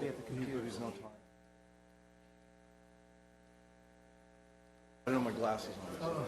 be at the computer. There's no time. I don't have my glasses on. Oh.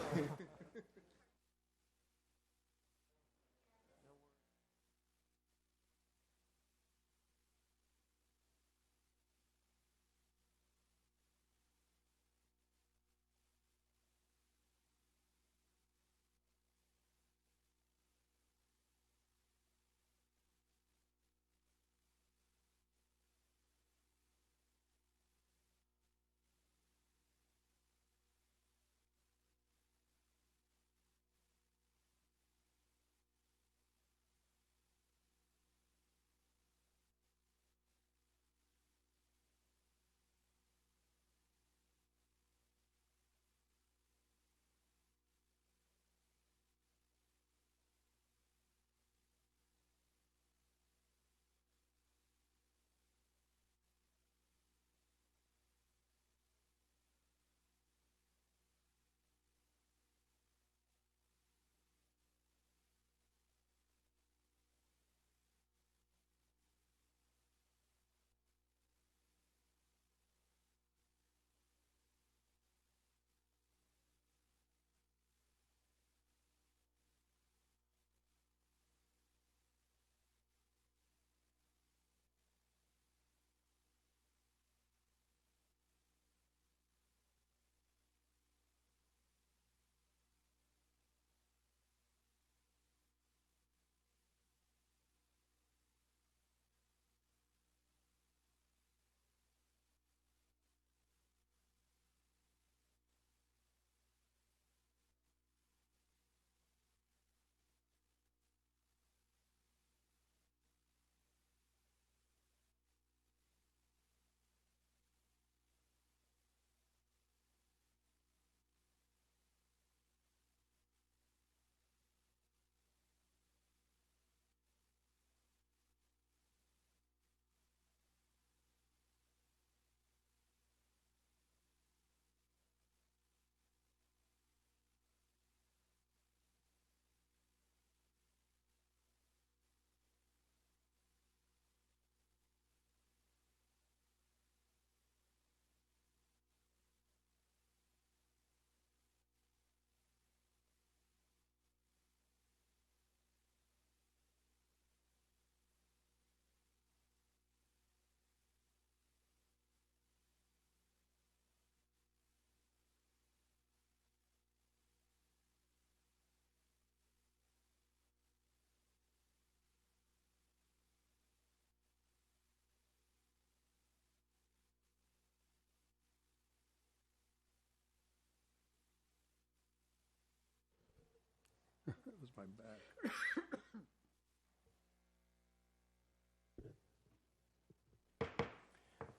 That was my back.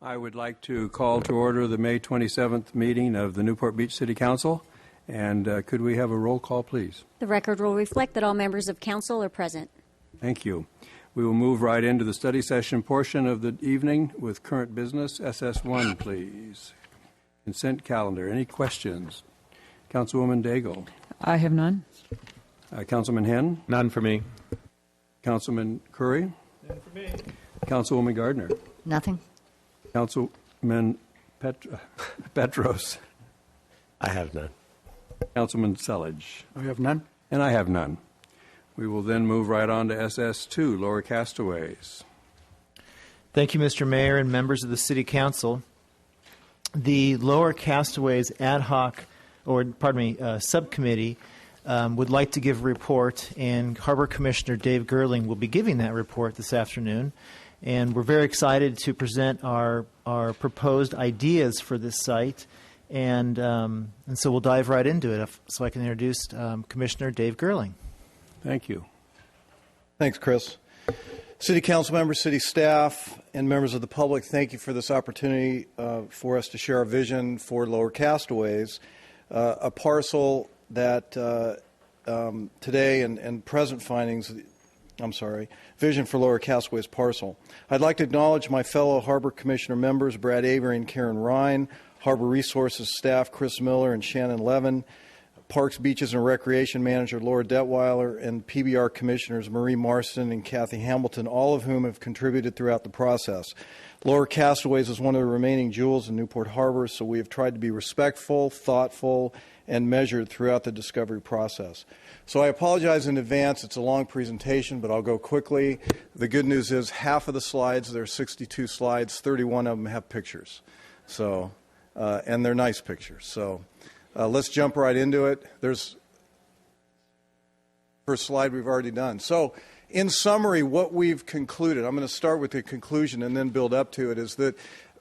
I would like to call to order the May 27th meeting of the Newport Beach City Council. And could we have a roll call, please? The record will reflect that all members of council are present. Thank you. We will move right into the study session portion of the evening with current business. SS1, please. Consent calendar. Any questions? Councilwoman Daigle. I have none. Councilman Henn. None for me. Councilman Curry. None for me. Councilwoman Gardner. Nothing. Councilman Petros. I have none. Councilman Selledge. I have none. And I have none. We will then move right on to SS2, Lower Castaways. Thank you, Mr. Mayor and members of the City Council. The Lower Castaways Subcommittee would like to give a report, and Harbor Commissioner Dave Gerling will be giving that report this afternoon. And we're very excited to present our proposed ideas for this site. And so we'll dive right into it. So I can introduce Commissioner Dave Gerling. Thank you. Thanks, Chris. City Council members, city staff, and members of the public, thank you for this opportunity for us to share our vision for Lower Castaways, a parcel that today and present findings, vision for Lower Castaways parcel. I'd like to acknowledge my fellow Harbor Commissioner members, Brad Avery and Karen Ryan, Harbor Resources staff, Chris Miller and Shannon Levin, Parks, Beaches, and Recreation Manager Laura Detweiler, and PBR Commissioners Marie Marston and Kathy Hamilton, all of whom have contributed throughout the process. Lower Castaways is one of the remaining jewels in Newport Harbor, so we have tried to be respectful, thoughtful, and measured throughout the discovery process. So I apologize in advance. It's a long presentation, but I'll go quickly. The good news is half of the slides, there are 62 slides, 31 of them have pictures. So, and they're nice pictures. So let's jump right into it. There's first slide we've already done. So in summary, what we've concluded, I'm going to start with the conclusion and then build up to it, is that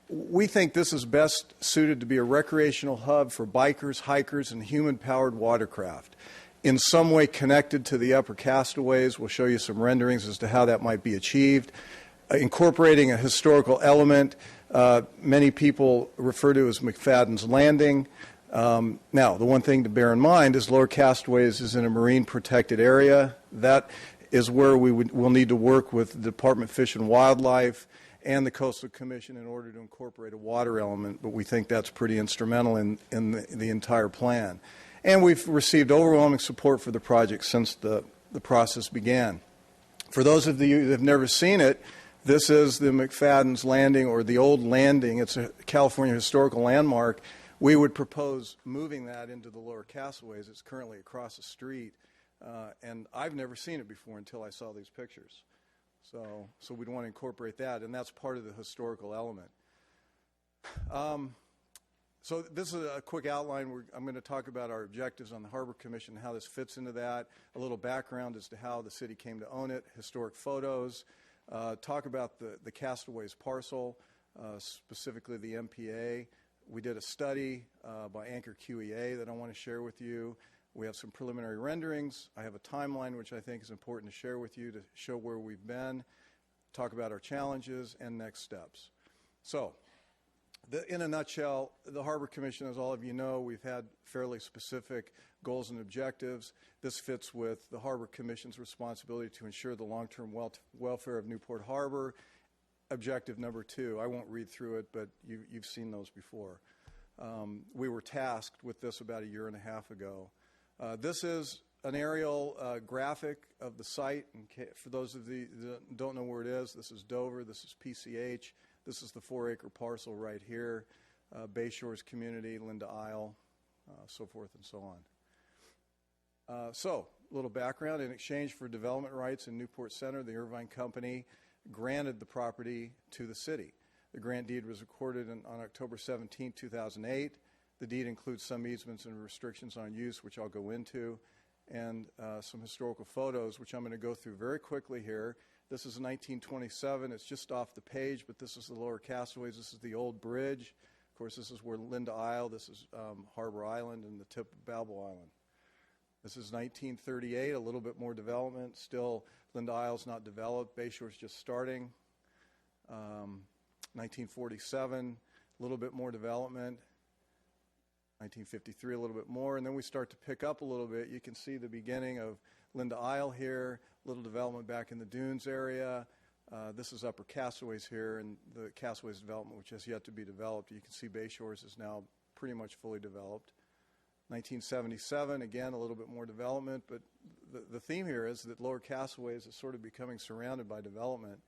we think this is best suited to be a recreational hub for bikers, hikers, and human-powered watercraft. In some way connected to the upper castaways. We'll show you some renderings as to how that might be achieved. Incorporating a historical element, many people refer to as McFadden's Landing. Now, the one thing to bear in mind is Lower Castaways is in a marine protected area. That is where we'll need to work with the Department of Fish and Wildlife and the Coastal Commission in order to incorporate a water element, but we think that's pretty instrumental in the entire plan. And we've received overwhelming support for the project since the process began. For those of you that have never seen it, this is the McFadden's Landing, or the old landing. It's a California historical landmark. We would propose moving that into the Lower Castaways. It's currently across the street, and I've never seen it before until I saw these pictures. So we'd want to incorporate that, and that's part of the historical element. So this is a quick outline. I'm going to talk about our objectives on the Harbor Commission, how this fits into that, a little background as to how the city came to own it, historic photos, talk about the Castaways parcel, specifically the MPA. We did a study by Anchor QEA that I want to share with you. We have some preliminary renderings. I have a timeline which I think is important to share with you to show where we've been, talk about our challenges and next steps. So, in a nutshell, the Harbor Commission, as all of you know, we've had fairly specific goals and objectives. This fits with the Harbor Commission's responsibility to ensure the long-term welfare of Newport Harbor. Objective number 2, I won't read through it, but you've seen those before. We were tasked with this about a year and a half ago. This is an aerial graphic of the site. And for those of you that don't know where it is, this is Dover, this is PCH. This is the 4-acre parcel right here, Bay Shores Community, Linda Isle, so forth and so on. So, a little background. In exchange for development rights in Newport Center, the Irvine Company granted the property to the city. The grant deed was recorded on October 17, 2008. The deed includes some easements and restrictions on use, which I'll go into, and some historical photos, which I'm going to go through very quickly here. This is 1927. It's just off the page, but this is the Lower Castaways. This is the old bridge. Of course, this is where Linda Isle, this is Harbor Island, and the tip of Balboa Island. This is 1938, a little bit more development. Still, Linda Isle's not developed. Bayshore's just starting. 1947, a little bit more development. 1953, a little bit more. And then we start to pick up a little bit. You can see the beginning of Linda Isle here, little development back in the Dunes area. This is Upper Castaways here, and the Castaways development, which has yet to be developed. You can see Bayshores is now pretty much fully developed. 1977, again, a little bit more development, but the theme here is that Lower Castaways is sort of becoming surrounded by development.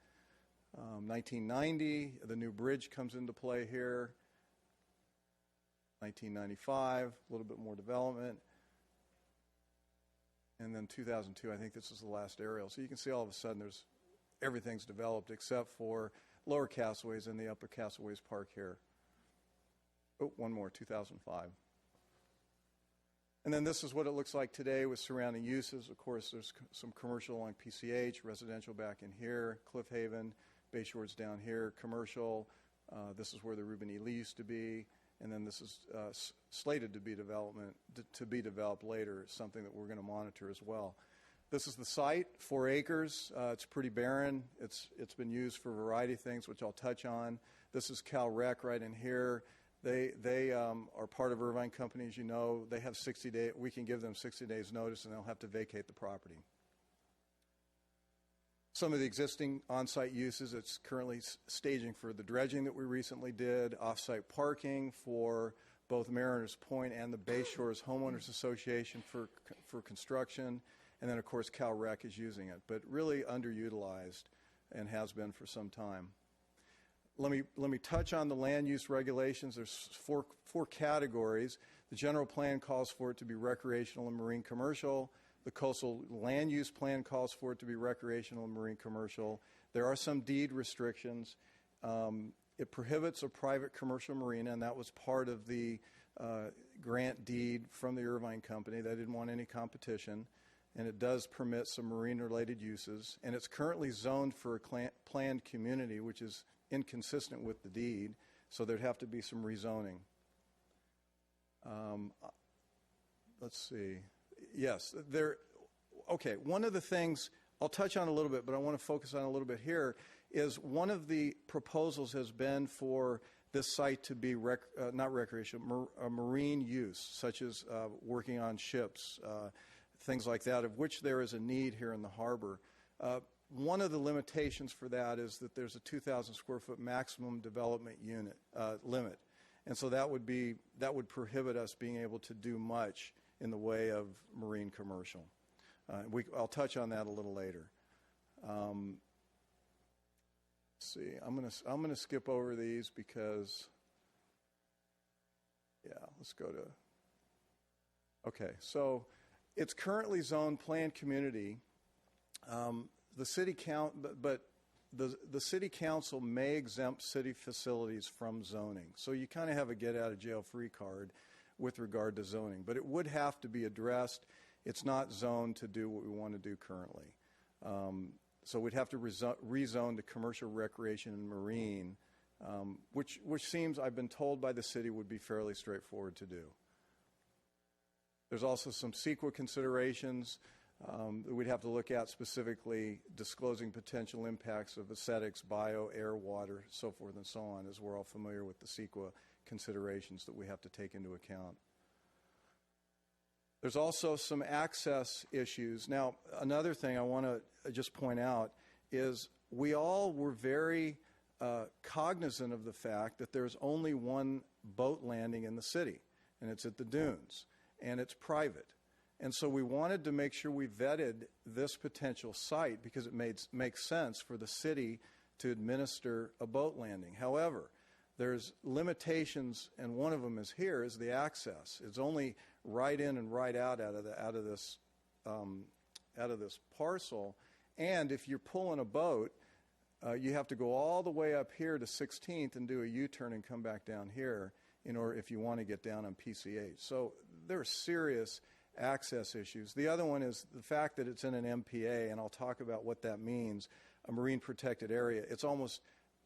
1990, the new bridge comes into play here. 1995, a little bit more development. And then 2002, I think this is the last aerial. So you can see all of a sudden everything's developed except for Lower Castaways and the Upper Castaways Park here. Oh, one more, 2005. And then this is what it looks like today with surrounding uses. Of course, there's some commercial along PCH, residential back in here, Cliff Haven, Bayshore's down here, commercial. This is where the Reuben E. Lee used to be. And then this is slated to be developed later, something that we're going to monitor as well. This is the site, 4 acres. It's pretty barren. It's been used for a variety of things, which I'll touch on. This is Cal Rec right in here. They are part of Irvine Company, as you know. They have 60 days. We can give them 60 days notice, and they'll have to vacate the property. Some of the existing on-site uses, it's currently staging for the dredging that we recently did, off-site parking for both Mariners Point and the Bayshores Homeowners Association for construction, and then, of course, Cal Rec is using it, but really underutilized and has been for some time. Let me touch on the land use regulations. There's four categories. The general plan calls for it to be recreational and marine commercial. The coastal land use plan calls for it to be recreational and marine commercial. There are some deed restrictions. It prohibits a private commercial marina, and that was part of the grant deed from the Irvine Company. They didn't want any competition. And it does permit some marine-related uses. And it's currently zoned for a planned community, which is inconsistent with the deed, so there'd have to be some rezoning. Let's see. Yes, okay, one of the things I'll touch on a little bit, but I want to focus on a little bit here, is one of the proposals has been for this site to be not recreational, marine use, such as working on ships, things like that, of which there is a need here in the harbor. One of the limitations for that is that there's a 2,000 square foot maximum development unit limit, and so that would prohibit us being able to do much in the way of marine commercial. I'll touch on that a little later. Let's see, I'm gonna skip over these because, yeah, let's go to. Okay, so it's currently zoned planned community. The city the city council may exempt city facilities from zoning. So you kind of have a get out of jail free card with regard to zoning, but it would have to be addressed. It's not zoned to do what we want to do currently. So we'd have to rezone to commercial, recreation, and marine, which seems, I've been told by the city, would be fairly straightforward to do. There's also some CEQA considerations that we'd have to look at, specifically disclosing potential impacts of aesthetics, bio, air, water, so forth and so on, as we're all familiar with the CEQA considerations that we have to take into account. There's also some access issues. Now, another thing I want to just point out is we all were very cognizant of the fact that there's only one boat landing in the city, and it's at the dunes, and it's private. And so we wanted to make sure we vetted this potential site because it makes sense for the city to administer a boat landing. However, there's limitations, and one of them is here, is the access. It's only right in and right out of this parcel. And if you're pulling a boat, you have to go all the way up here to 16th and do a U-turn and come back down here in order if you want to get down on PCH. So there are serious access issues. The other one is the fact that it's in an MPA, and I'll talk about what that means, a marine protected area. It's almost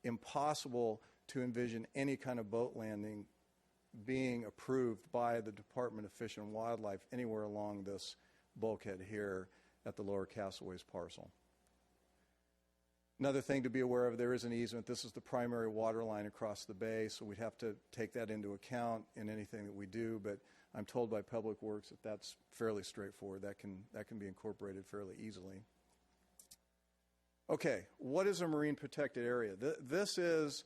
impossible to envision any kind of boat landing being approved by the Department of Fish and Wildlife anywhere along this bulkhead here at the Lower Castleways parcel. Another thing to be aware of, there is an easement. This is the primary water line across the bay, so we'd have to take that into account in anything that we do, but I'm told by Public Works that that's fairly straightforward. That can be incorporated fairly easily. Okay, what is a marine protected area? This is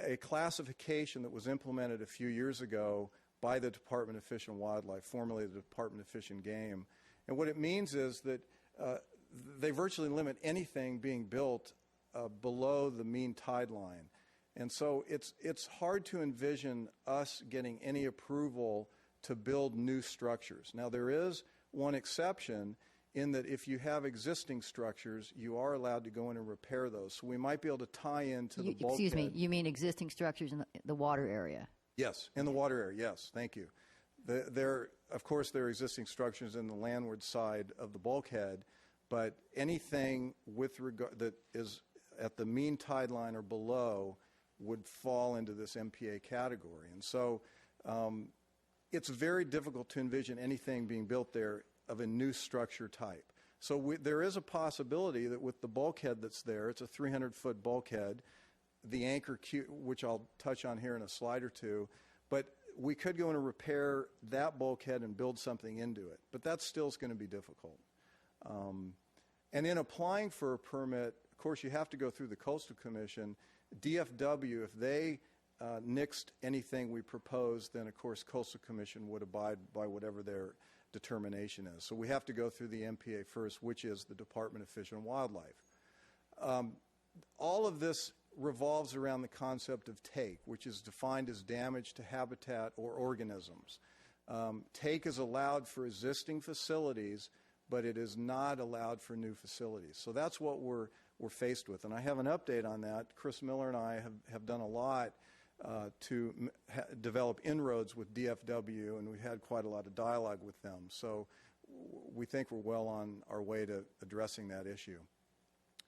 a classification that was implemented a few years ago by the Department of Fish and Wildlife, formerly the Department of Fish and Game. And what it means is that they virtually limit anything being built below the mean tide line. And so it's hard to envision us getting any approval to build new structures. Now, there is one exception in that if you have existing structures, you are allowed to go in and repair those. So we might be able to tie into the bulkhead. Excuse me, you mean existing structures in the water area? Yes, in the water area, yes, thank you. Of course, there are existing structures in the landward side of the bulkhead, but anything with regard that is at the mean tide line or below would fall into this MPA category. And so it's very difficult to envision anything being built there of a new structure type. So there is a possibility that with the bulkhead that's there, it's a 300-foot bulkhead, the anchor, which I'll touch on here in a slide or two, but we could go in and repair that bulkhead and build something into it. But that still is going to be difficult. And in applying for a permit, of course, you have to go through the Coastal Commission. DFW, if they nixed anything we proposed, then of course Coastal Commission would abide by whatever their determination is. So we have to go through the MPA first, which is the Department of Fish and Wildlife. All of this revolves around the concept of take, which is defined as damage to habitat or organisms. Take is allowed for existing facilities, but it is not allowed for new facilities. So that's what we're faced with. And I have an update on that. Chris Miller and I have done a lot to develop inroads with DFW, and we've had quite a lot of dialogue with them. So we think we're well on our way to addressing that issue.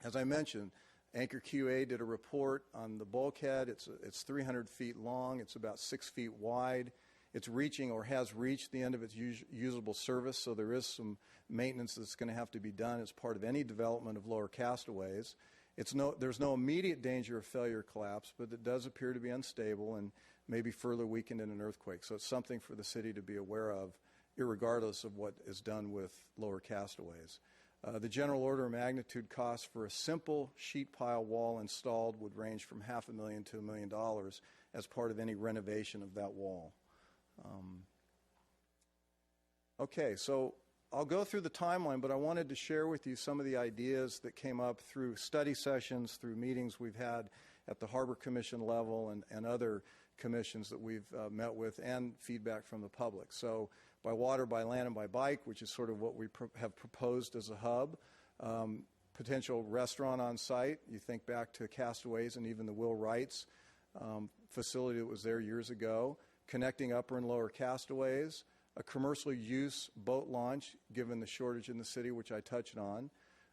As I mentioned, Anchor QA did a report on the bulkhead. It's 300 feet long. It's about 6 feet wide. It's reaching or has reached the end of its usable service, so there is some maintenance that's going to have to be done as part of any development of lower castaways. There's no immediate danger of failure or collapse, but it does appear to be unstable and maybe further weakened in an earthquake. So it's something for the city to be aware of, irregardless of what is done with lower castaways. The general order of magnitude cost for a simple sheet pile wall installed would range from $500,000 to $1 million as part of any renovation of that wall. Okay, so I'll go through the timeline, but I wanted to share with you some of the ideas that came up through study sessions, through meetings we've had at the Harbor Commission level and other commissions that we've met with, and feedback from the public. So by water, by land, and by bike, which is sort of what we have proposed as a hub. Potential restaurant on site. You think back to Castaways and even the Will Wrights facility that was there years ago. Connecting upper and lower castaways, a commercial use boat launch, given the shortage in the city, which I touched on,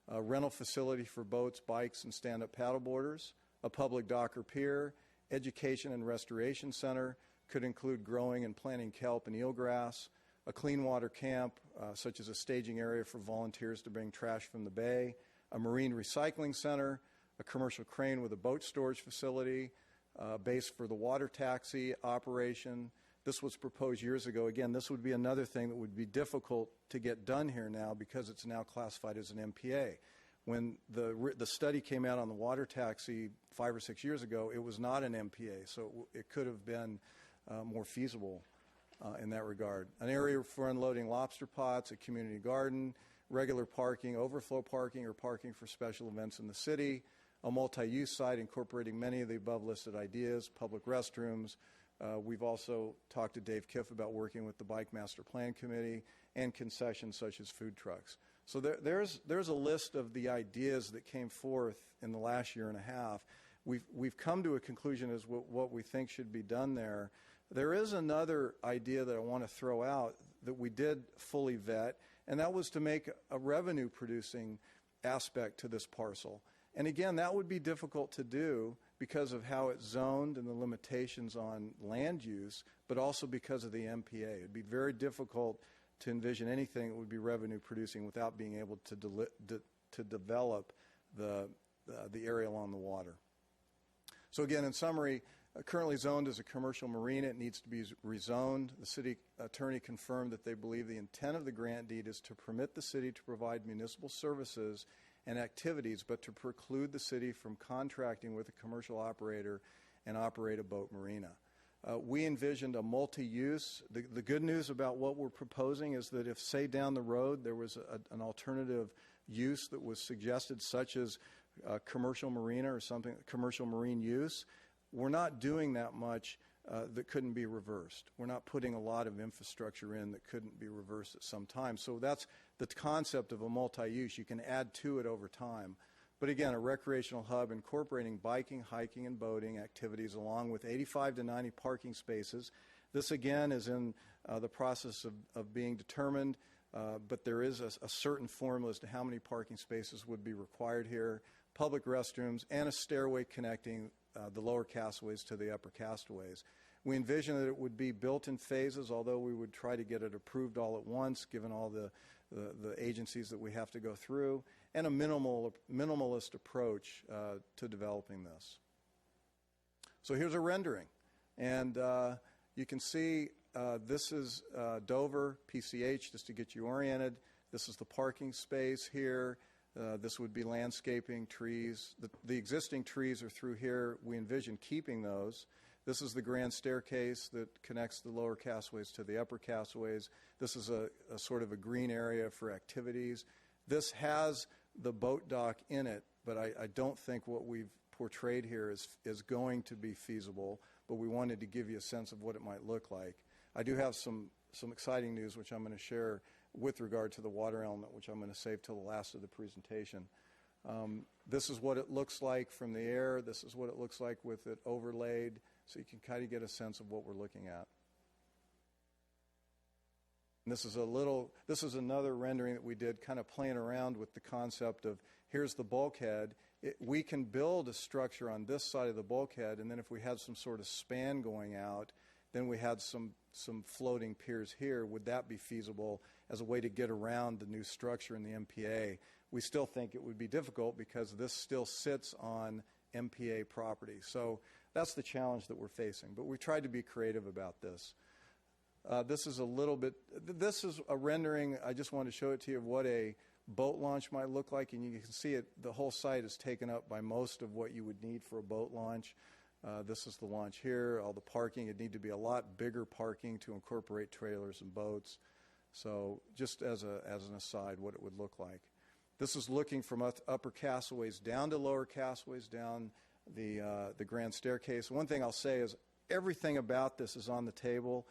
a rental facility for boats, bikes, and stand-up paddleboarders, a public dock or pier, education and restoration center, could include growing and planting kelp and eelgrass, a clean water camp, such as a staging area for volunteers to bring trash from the bay, a marine recycling center, a commercial crane with a boat storage facility, base for the water taxi operation. This was proposed years ago. Again, this would be another thing that would be difficult to get done here now because it's now classified as an MPA. When the study came out on the water taxi 5 or 6 years ago, it was not an MPA, so it could have been more feasible in that regard. An area for unloading lobster pots, a community garden, regular parking, overflow parking, or parking for special events in the city, a multi-use site incorporating many of the above listed ideas, public restrooms. We've also talked to Dave Kiff about working with the Bike Master Plan Committee, and concessions such as food trucks. So there's a list of the ideas that came forth in the last year and a half. We've come to a conclusion as what we think should be done there. There is another idea that I want to throw out that we did fully vet, and that was to make a revenue-producing aspect to this parcel. And again, that would be difficult to do because of how it's zoned and the limitations on land use, but also because of the MPA. It would be very difficult to envision anything that would be revenue producing without being able to develop the area along the water. So again, in summary, currently zoned as a commercial marina, it needs to be rezoned. The city attorney confirmed that they believe the intent of the grant deed is to permit the city to provide municipal services and activities, but to preclude the city from contracting with a commercial operator and operate a boat marina. We envisioned a multi-use. The good news about what we're proposing is that if, say, down the road there was an alternative use that was suggested, such as a commercial marina or something, commercial marine use, we're not doing that much that couldn't be reversed. We're not putting a lot of infrastructure in that couldn't be reversed at some time. So that's the concept of a multi-use. You can add to it over time. But again, a recreational hub incorporating biking, hiking, and boating activities along with 85 to 90 parking spaces. This, again, is in the process of being determined, but there is a certain formula as to how many parking spaces would be required here, public restrooms, and a stairway connecting the lower castaways to the upper castaways. We envision that it would be built in phases, although we would try to get it approved all at once, given all the agencies that we have to go through, and a minimalist approach to developing this. So here's a rendering. And you can see this is Dover, PCH, just to get you oriented. This is the parking space here. This would be landscaping, trees. The existing trees are through here. We envision keeping those. This is the grand staircase that connects the lower castaways to the upper castaways. This is a sort of a green area for activities. This has the boat dock in it, but I don't think what we've portrayed here is going to be feasible, but we wanted to give you a sense of what it might look like. I do have some exciting news, which I'm going to share with regard to the water element, which I'm going to save till the last of the presentation. This is what it looks like from the air. This is what it looks like with it overlaid, so you can kind of get a sense of what we're looking at. And this is another rendering that we did, kind of playing around with the concept of here's the bulkhead. We can build a structure on this side of the bulkhead, and then if we had some sort of span going out, then we had some floating piers here. Would that be feasible as a way to get around the new structure in the MPA? We still think it would be difficult because this still sits on MPA property. So that's the challenge that we're facing. But we tried to be creative about this. This is a rendering. I just wanted to show it to you of what a boat launch might look like. And you can see it, the whole site is taken up by most of what you would need for a boat launch. This is the launch here, all the parking. It'd need to be a lot bigger parking to incorporate trailers and boats. So just as an aside, what it would look like. This is looking from upper castaways down to lower castaways, down the grand staircase. One thing I'll say is everything about this is on the table.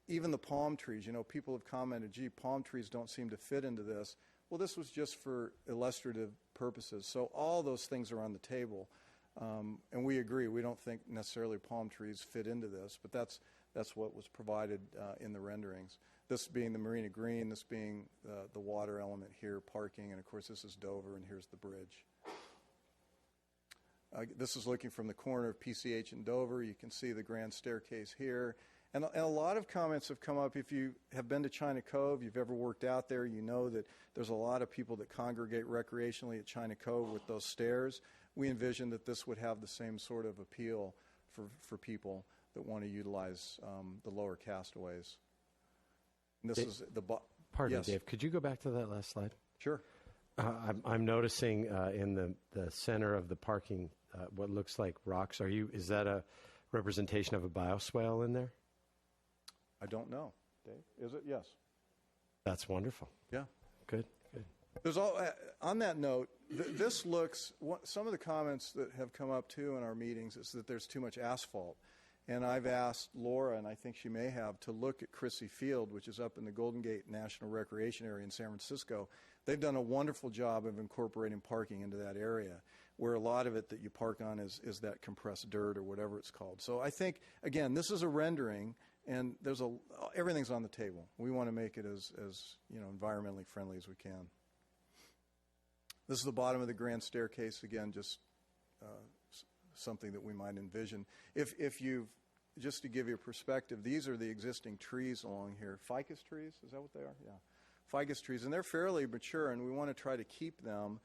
Even the palm trees, people have commented, gee, palm trees don't seem to fit into this. Well, this was just for illustrative purposes. So all those things are on the table. And we agree. We don't think necessarily palm trees fit into this, but that's what was provided in the renderings. This being the marina green, this being the water element here, parking, and of course this is Dover, and here's the bridge. This is looking from the corner of PCH and Dover. You can see the grand staircase here. And a lot of comments have come up. If you have been to China Cove, you've ever worked out there, you know that there's a lot of people that congregate recreationally at China Cove with those stairs. We envision that this would have the same sort of appeal for people that want to utilize the lower castaways. And this is the Pardon yes. me, Dave. Could you go back to that last slide? Sure. I'm noticing in the center of the parking what looks like rocks. Is that a representation of a bioswale in there? I don't know, Dave. Is it? Yes. That's wonderful. Yeah. Good. There's on that note, this looks, some of the comments that have come up too in our meetings is that there's too much asphalt. And I've asked Laura, and I think she may have, to look at Crissy Field, which is up in the Golden Gate National Recreation Area in San Francisco. They've done a wonderful job of incorporating parking into that area, where a lot of it that you park on is that compressed dirt or whatever it's called. So I think, again, this is a rendering, and everything's on the table. We want to make it as environmentally friendly as we can. This is the bottom of the grand staircase, again, just something that we might envision. If you've, just to give you a perspective, these are the existing trees along here. Ficus trees, is that what they are? Yeah. Ficus trees, and they're fairly mature, and we want to try to keep them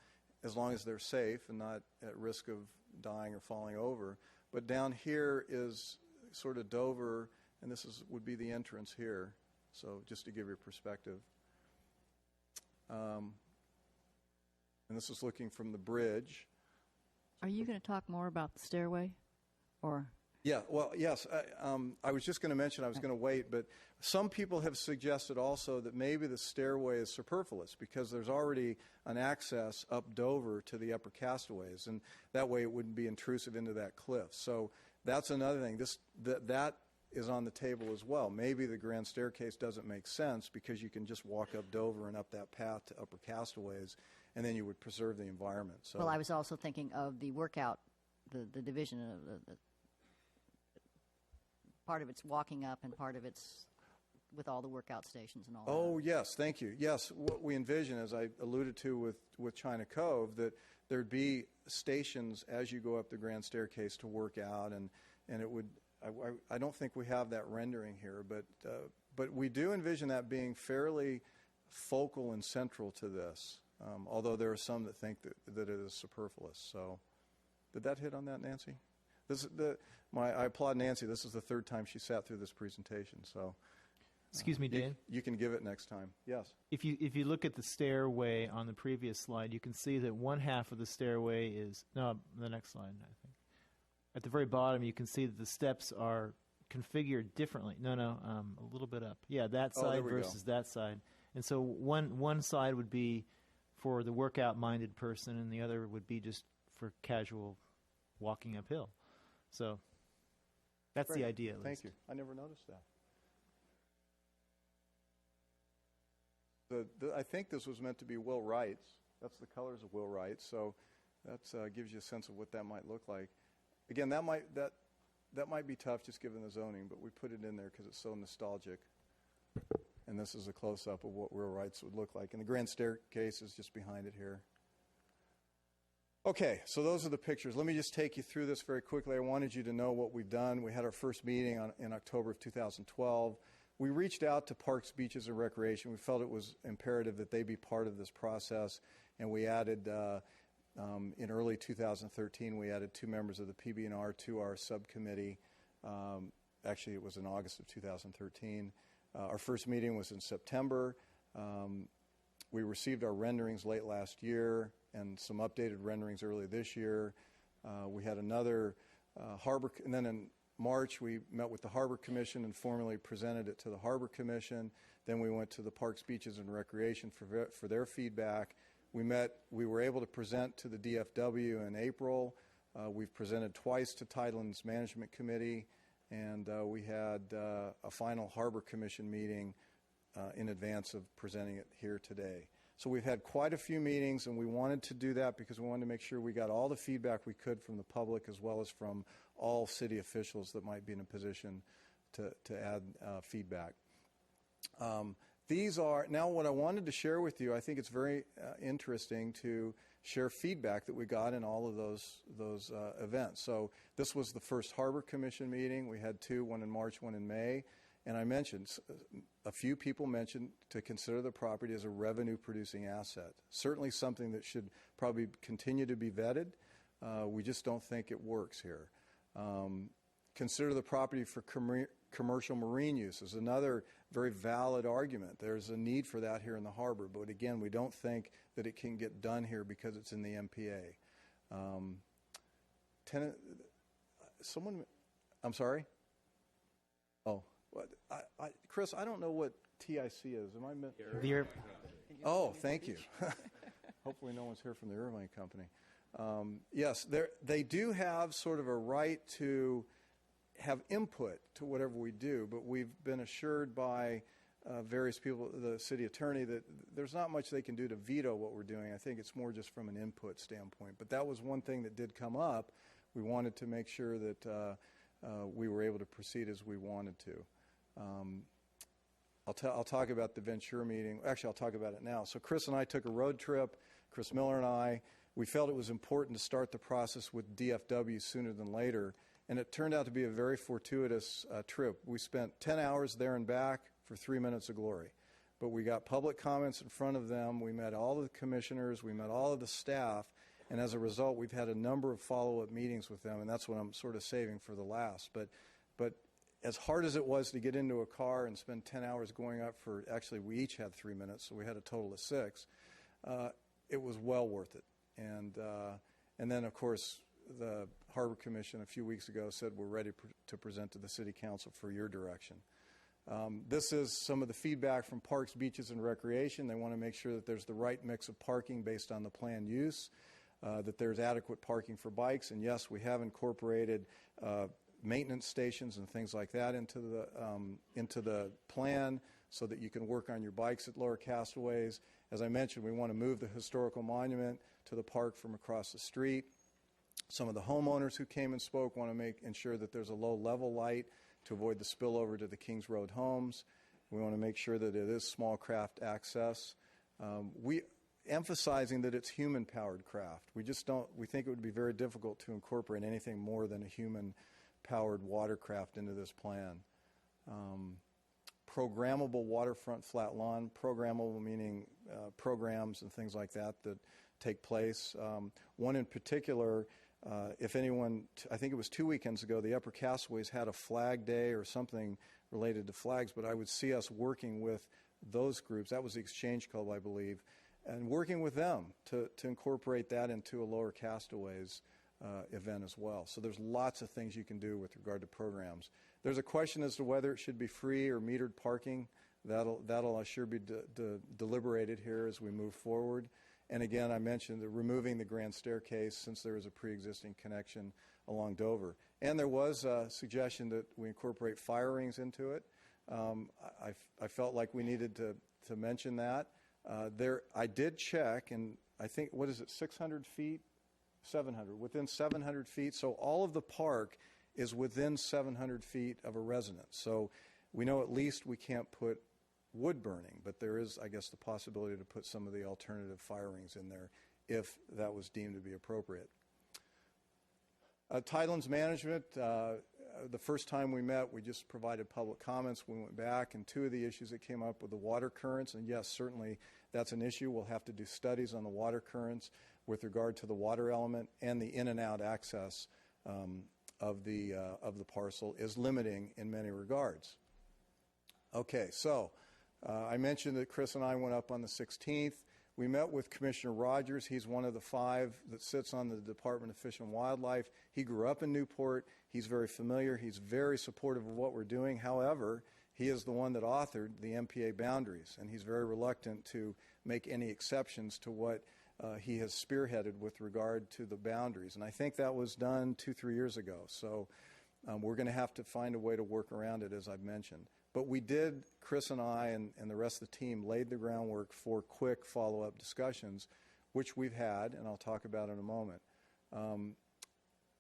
as long as they're safe and not at risk of dying or falling over. But down here is sort of Dover, and this would be the entrance here. So just to give you a perspective. And this is looking from the bridge. Are you going to talk more about the stairway, or? Yeah, well, yes. I was just going to mention, I was going to wait, but some people have suggested also that maybe the stairway is superfluous because there's already an access up Dover to the upper castaways, and that way it wouldn't be intrusive into that cliff. So that's another thing. That is on the table as well. Maybe the grand staircase doesn't make sense because you can just walk up Dover and up that path to upper castaways, and then you would preserve the environment. So, well, I was also thinking of the workout, the division of the part of it's walking up and part of it's with all the workout stations and all that. Oh, yes, thank you. Yes, what we envision, as I alluded to with China Cove, that there'd be stations as you go up the grand staircase to work out, and it would, I don't think we have that rendering here, but we do envision that being fairly focal and central to this. Although there are some that think that it is superfluous. So, did that hit on that, Nancy? I applaud Nancy. This is the third time she sat through this presentation. So, Excuse me, Dan. You can give it next time. Yes. If you look at the stairway on the previous slide, you can see that one half of the stairway is the next slide, I think. at the very bottom, you can see that the steps are configured differently. No, a little bit up. Yeah, that Oh, side there we versus go. that side. And so one side would be for the workout-minded person, and the other would be just for casual walking uphill. So that's the Great. idea, at Thank least. you. I never noticed that. I think this was meant to be Will Wright's. That's the colors of Will Wright's. So that gives you a sense of what that might look like. Again, that might be tough just given the zoning, but we put it in there because it's so nostalgic. And this is a close-up of what Will Wright's would look like. And the grand staircase is just behind it here. Okay, so those are the pictures. Let me just take you through this very quickly. I wanted you to know what we've done. We had our first meeting in October of 2012. We reached out to Parks, Beaches, and Recreation. We felt it was imperative that they be part of this process, and we added, in early 2013, we added 2 members of the PB&R to our subcommittee. Actually, it was in August of 2013. Our first meeting was in September. We received our renderings late last year and some updated renderings early this year. We had another harbor, and then in March, we met with the Harbor Commission and formally presented it to the Harbor Commission. Then we went to the Parks, Beaches, and Recreation for their feedback. We were able to present to the DFW in April. We've presented twice to Tidelands Management Committee, and we had a final Harbor Commission meeting in advance of presenting it here today. So we've had quite a few meetings, and we wanted to do that because we wanted to make sure we got all the feedback we could from the public as well as from all city officials that might be in a position to add feedback. These are, now what I wanted to share with you, I think it's very interesting to share feedback that we got in all of those events. So this was the first Harbor Commission meeting. We had 2, one in March, one in May. And I mentioned, a few people mentioned to consider the property as a revenue-producing asset. Certainly something that should probably continue to be vetted. We just don't think it works here. Consider the property for commercial marine use is another very valid argument. There's a need for that here in the harbor. But again, we don't think that it can get done here because it's in the MPA. I'm sorry? Oh. Chris, I don't know what TIC is. Am I meant? Oh, thank you. Hopefully no one's here from the Irvine Company. Yes, they do have sort of a right to have input to whatever we do, but we've been assured by various people, the city attorney, that there's not much they can do to veto what we're doing. I think it's more just from an input standpoint. But that was one thing that did come up. We wanted to make sure that we were able to proceed as we wanted to. I'll talk about the Ventura meeting. Actually, I'll talk about it now. So Chris and I took a road trip, Chris Miller and I. We felt it was important to start the process with DFW sooner than later, and it turned out to be a very fortuitous trip. We spent 10 hours there and back for 3 minutes of glory. But we got public comments in front of them. We met all of the commissioners. We met all of the staff. And as a result, we've had a number of follow-up meetings with them, and that's what I'm sort of saving for the last. But as hard as it was to get into a car and spend 10 hours going up for, actually we each had 3 minutes, so we had a total of 6, it was well worth it. And then, of course, the Harbor Commission a few weeks ago said we're ready to present to the City Council for your direction. This is some of the feedback from Parks, Beaches, and Recreation. They want to make sure that there's the right mix of parking based on the planned use, that there's adequate parking for bikes, and yes, we have incorporated maintenance stations and things like that into the plan so that you can work on your bikes at Lower Castaways. As I mentioned, we want to move the historical monument to the park from across the street. Some of the homeowners who came and spoke want to ensure that there's a low-level light to avoid the spillover to the Kings Road homes. We want to make sure that it is small craft access. Emphasizing that it's human-powered craft. We think it would be very difficult to incorporate anything more than a human-powered watercraft into this plan. Programmable waterfront flat lawn, programmable meaning programs and things like that take place. One in particular, if anyone, I think it was 2 weekends ago, the Upper Castaways had a flag day or something related to flags, but I would see us working with those groups. That was the Exchange Club, I believe, and working with them to incorporate that into a Lower Castaways event as well. So there's lots of things you can do with regard to programs. There's a question as to whether it should be free or metered parking. That'll sure be deliberated here as we move forward. And again, I mentioned removing the grand staircase since there is a pre-existing connection along Dover. And there was a suggestion that we incorporate fire rings into it. I felt like we needed to mention that. I did check, and I think, 600 feet? 700, within 700 feet. So all of the park is within 700 feet of a residence. So we know at least we can't put wood burning, but there is, I guess, the possibility to put some of the alternative fire rings in there if that was deemed to be appropriate. Tidelands management, the first time we met, we just provided public comments. We went back, and two of the issues that came up were the water currents, and yes, certainly that's an issue. We'll have to do studies on the water currents with regard to the water element, and the in and out access of the parcel is limiting in many regards. Okay, so I mentioned that Chris and I went up on the 16th. We met with Commissioner Rogers. He's one of the 5 that sits on the Department of Fish and Wildlife. He grew up in Newport. He's very familiar. He's very supportive of what we're doing. However, he is the one that authored the MPA boundaries, and he's very reluctant to make any exceptions to what he has spearheaded with regard to the boundaries. And I think that was done 2-3 years ago. So we're going to have to find a way to work around it, as I've mentioned. But we did, Chris and I and the rest of the team laid the groundwork for quick follow-up discussions, which we've had, and I'll talk about in a moment.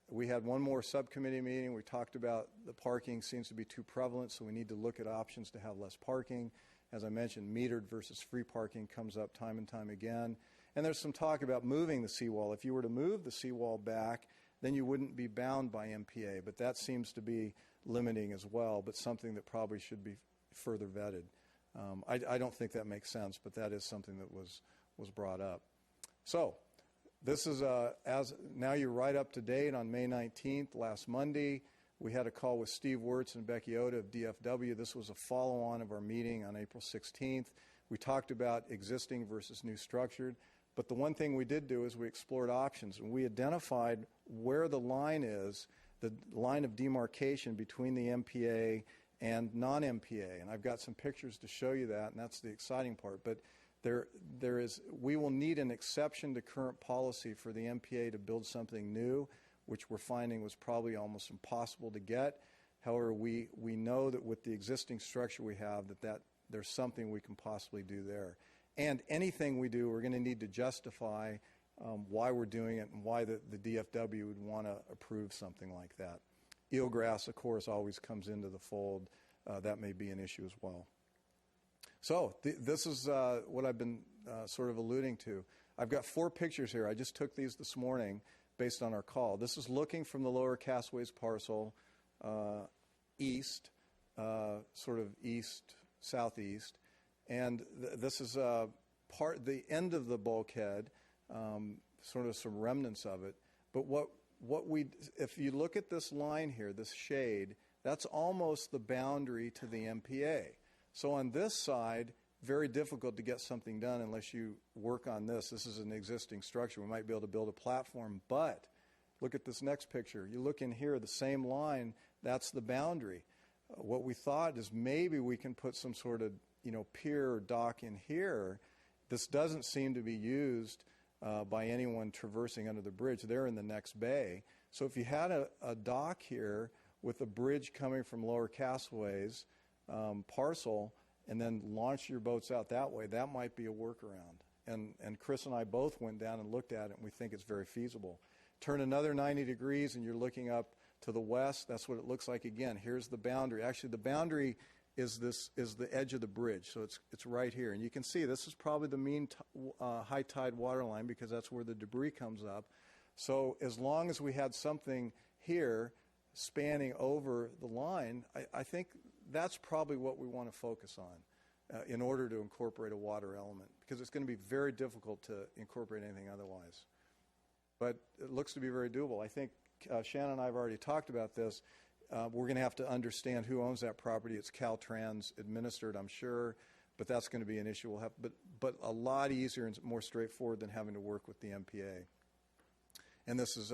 We had one more subcommittee meeting. We talked about the parking seems to be too prevalent, so we need to look at options to have less parking. As I mentioned, metered versus free parking comes up time and time again. And there's some talk about moving the seawall. If you were to move the seawall back, then you wouldn't be bound by MPA, but that seems to be limiting as well, but something that probably should be further vetted. I don't think that makes sense, but that is something that was brought up. So this is, now you're right up to date. On May 19th, last Monday, we had a call with Steve Wirtz and Becky Oda of DFW. This was a follow-on of our meeting on April 16th. We talked about existing versus new structured. But the one thing we did do is we explored options, and we identified where the line is, the line of demarcation between the MPA and non-MPA. And I've got some pictures to show you that, and that's the exciting part. But we will need an exception to current policy for the MPA to build something new, which we're finding was probably almost impossible to get. However, we know that with the existing structure we have, that there's something we can possibly do there. And anything we do, we're going to need to justify why we're doing it and why the DFW would want to approve something like that. Eelgrass, of course, always comes into the fold. That may be an issue as well. So this is what I've been sort of alluding to. I've got 4 pictures here. I just took these this morning based on our call. This is looking from the Lower Castways parcel east, sort of east, southeast. And this is the end of the bulkhead, sort of some remnants of it. But if you look at this line here, this shade, that's almost the boundary to the MPA. So on this side, very difficult to get something done unless you work on this. This is an existing structure. We might be able to build a platform, but look at this next picture. You look in here, the same line, that's the boundary. What we thought is maybe we can put some sort of pier or dock in here. This doesn't seem to be used by anyone traversing under the bridge. They're in the next bay. So if you had a dock here with a bridge coming from Lower Castways parcel and then launch your boats out that way, that might be a workaround. And Chris and I both went down and looked at it, and we think it's very feasible. Turn another 90 degrees and you're looking up to the west. That's what it looks like again. Here's the boundary. Actually, the boundary is the edge of the bridge, so it's right here. And you can see this is probably the mean high tide water line because that's where the debris comes up. So as long as we had something here spanning over the line, I think that's probably what we want to focus on in order to incorporate a water element, because it's going to be very difficult to incorporate anything otherwise. But it looks to be very doable. I think Shannon and I have already talked about this. We're going to have to understand who owns that property. It's Caltrans administered, I'm sure, but that's going to be an issue. We'll have, but a lot easier and more straightforward than having to work with the MPA. And this is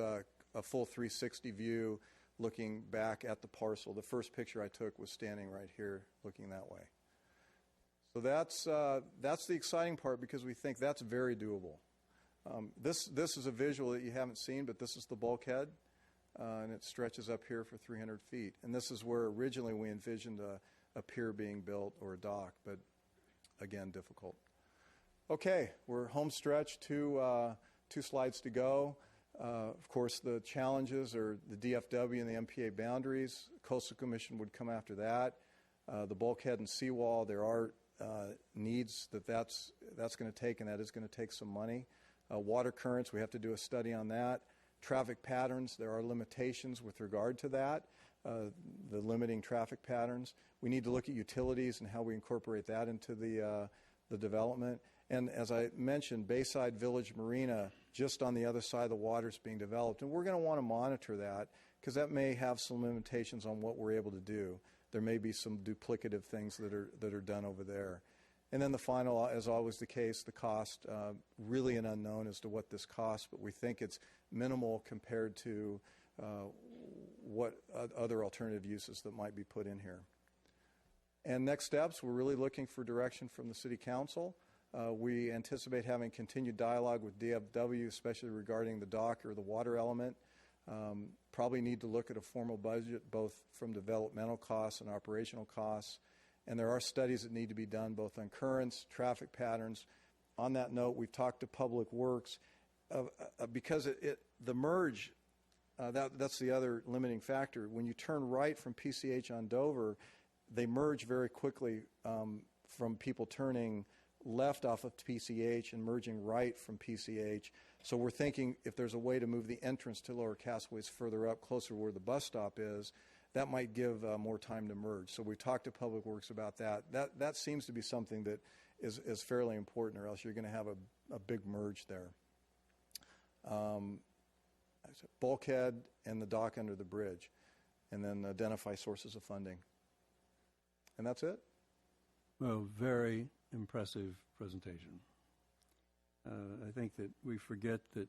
a full 360 view looking back at the parcel. The first picture I took was standing right here looking that way. So that's the exciting part, because we think that's very doable. This is a visual that you haven't seen, but this is the bulkhead, and it stretches up here for 300 feet. And this is where originally we envisioned a pier being built, or a dock, but again, difficult. Okay, we're home stretch, two slides to go. Of course, the challenges are the DFW and the MPA boundaries. Coastal Commission would come after that. The bulkhead and seawall, there are needs that's going to take, and that is going to take some money. Water currents, we have to do a study on that. Traffic patterns, there are limitations with regard to that, the limiting traffic patterns. We need to look at utilities and how we incorporate that into the development. And as I mentioned, Bayside Village Marina, just on the other side of the water, is being developed. And we're going to want to monitor that, because that may have some limitations on what we're able to do. There may be some duplicative things that are done over there. And then the final, as always the case, the cost, really an unknown as to what this costs, but we think it's minimal compared to what other alternative uses that might be put in here. And next steps, we're really looking for direction from the City Council. We anticipate having continued dialogue with DFW, especially regarding the dock or the water element. Probably need to look at a formal budget, both from developmental costs and operational costs. And there are studies that need to be done, both on currents, traffic patterns. On that note, we've talked to Public Works, because the merge, that's the other limiting factor. When you turn right from PCH on Dover, they merge very quickly from people turning left off of PCH and merging right from PCH. So we're thinking if there's a way to move the entrance to Lower Castaways further up, closer to where the bus stop is, that might give more time to merge. So we talked to Public Works about that. That seems to be something that is fairly important, or else you're going to have a big merge there. Bulkhead and the dock under the bridge, and then identify sources of funding. And that's it. Well, very impressive presentation. I think that we forget that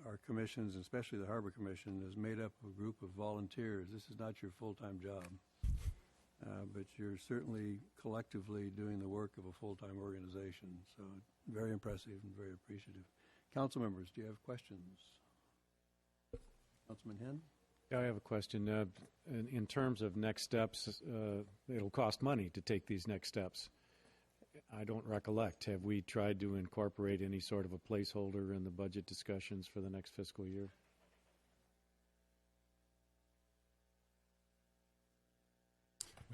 our commissions, especially the Harbor Commission, is made up of a group of volunteers. This is not your full-time job, but you're certainly collectively doing the work of a full-time organization. So very impressive and very appreciative. Council members, do you have questions? Councilman Henn? Yeah, I have a question. In terms of next steps, it'll cost money to take these next steps. I don't recollect. Have we tried to incorporate any sort of a placeholder in the budget discussions for the next fiscal year?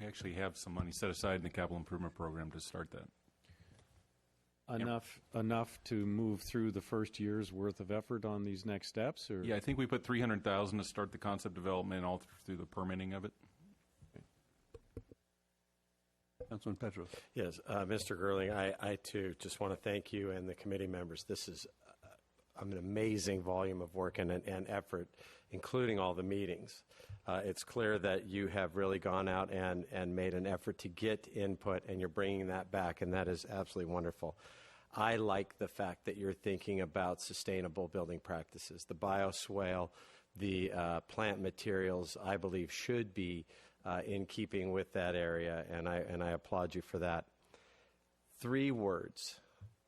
We actually have some money set aside in the capital improvement program to start that. Enough to move through the first year's worth of effort on these next steps? Or? Yeah, I think we put $300,000 to start the concept development all through the permitting of it. Councilman Petros. Yes, Mr. Gerling, I too just want to thank you and the committee members. This is an amazing volume of work and effort, including all the meetings. It's clear that you have really gone out and made an effort to get input, and you're bringing that back, and that is absolutely wonderful. I like the fact that you're thinking about sustainable building practices. The bioswale, the plant materials, I believe, should be in keeping with that area, and I applaud you for that. 3 words: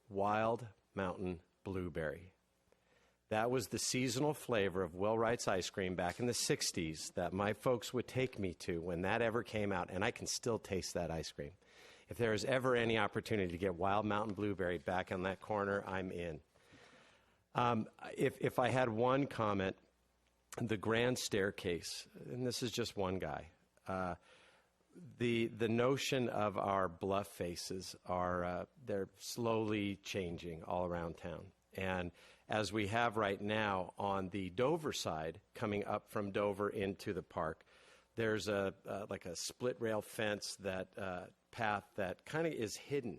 wild mountain blueberry. That was the seasonal flavor of Will Wright's ice cream back in the 60s that my folks would take me to when that ever came out, and I can still taste that ice cream. If there is ever any opportunity to get wild mountain blueberry back on that corner, I'm in. If I had one comment, the grand staircase, and this is just one guy, the notion of our bluff faces they're slowly changing all around town. And as we have right now on the Dover side, coming up from Dover into the park, there's like a split rail fence, that path that kind of is hidden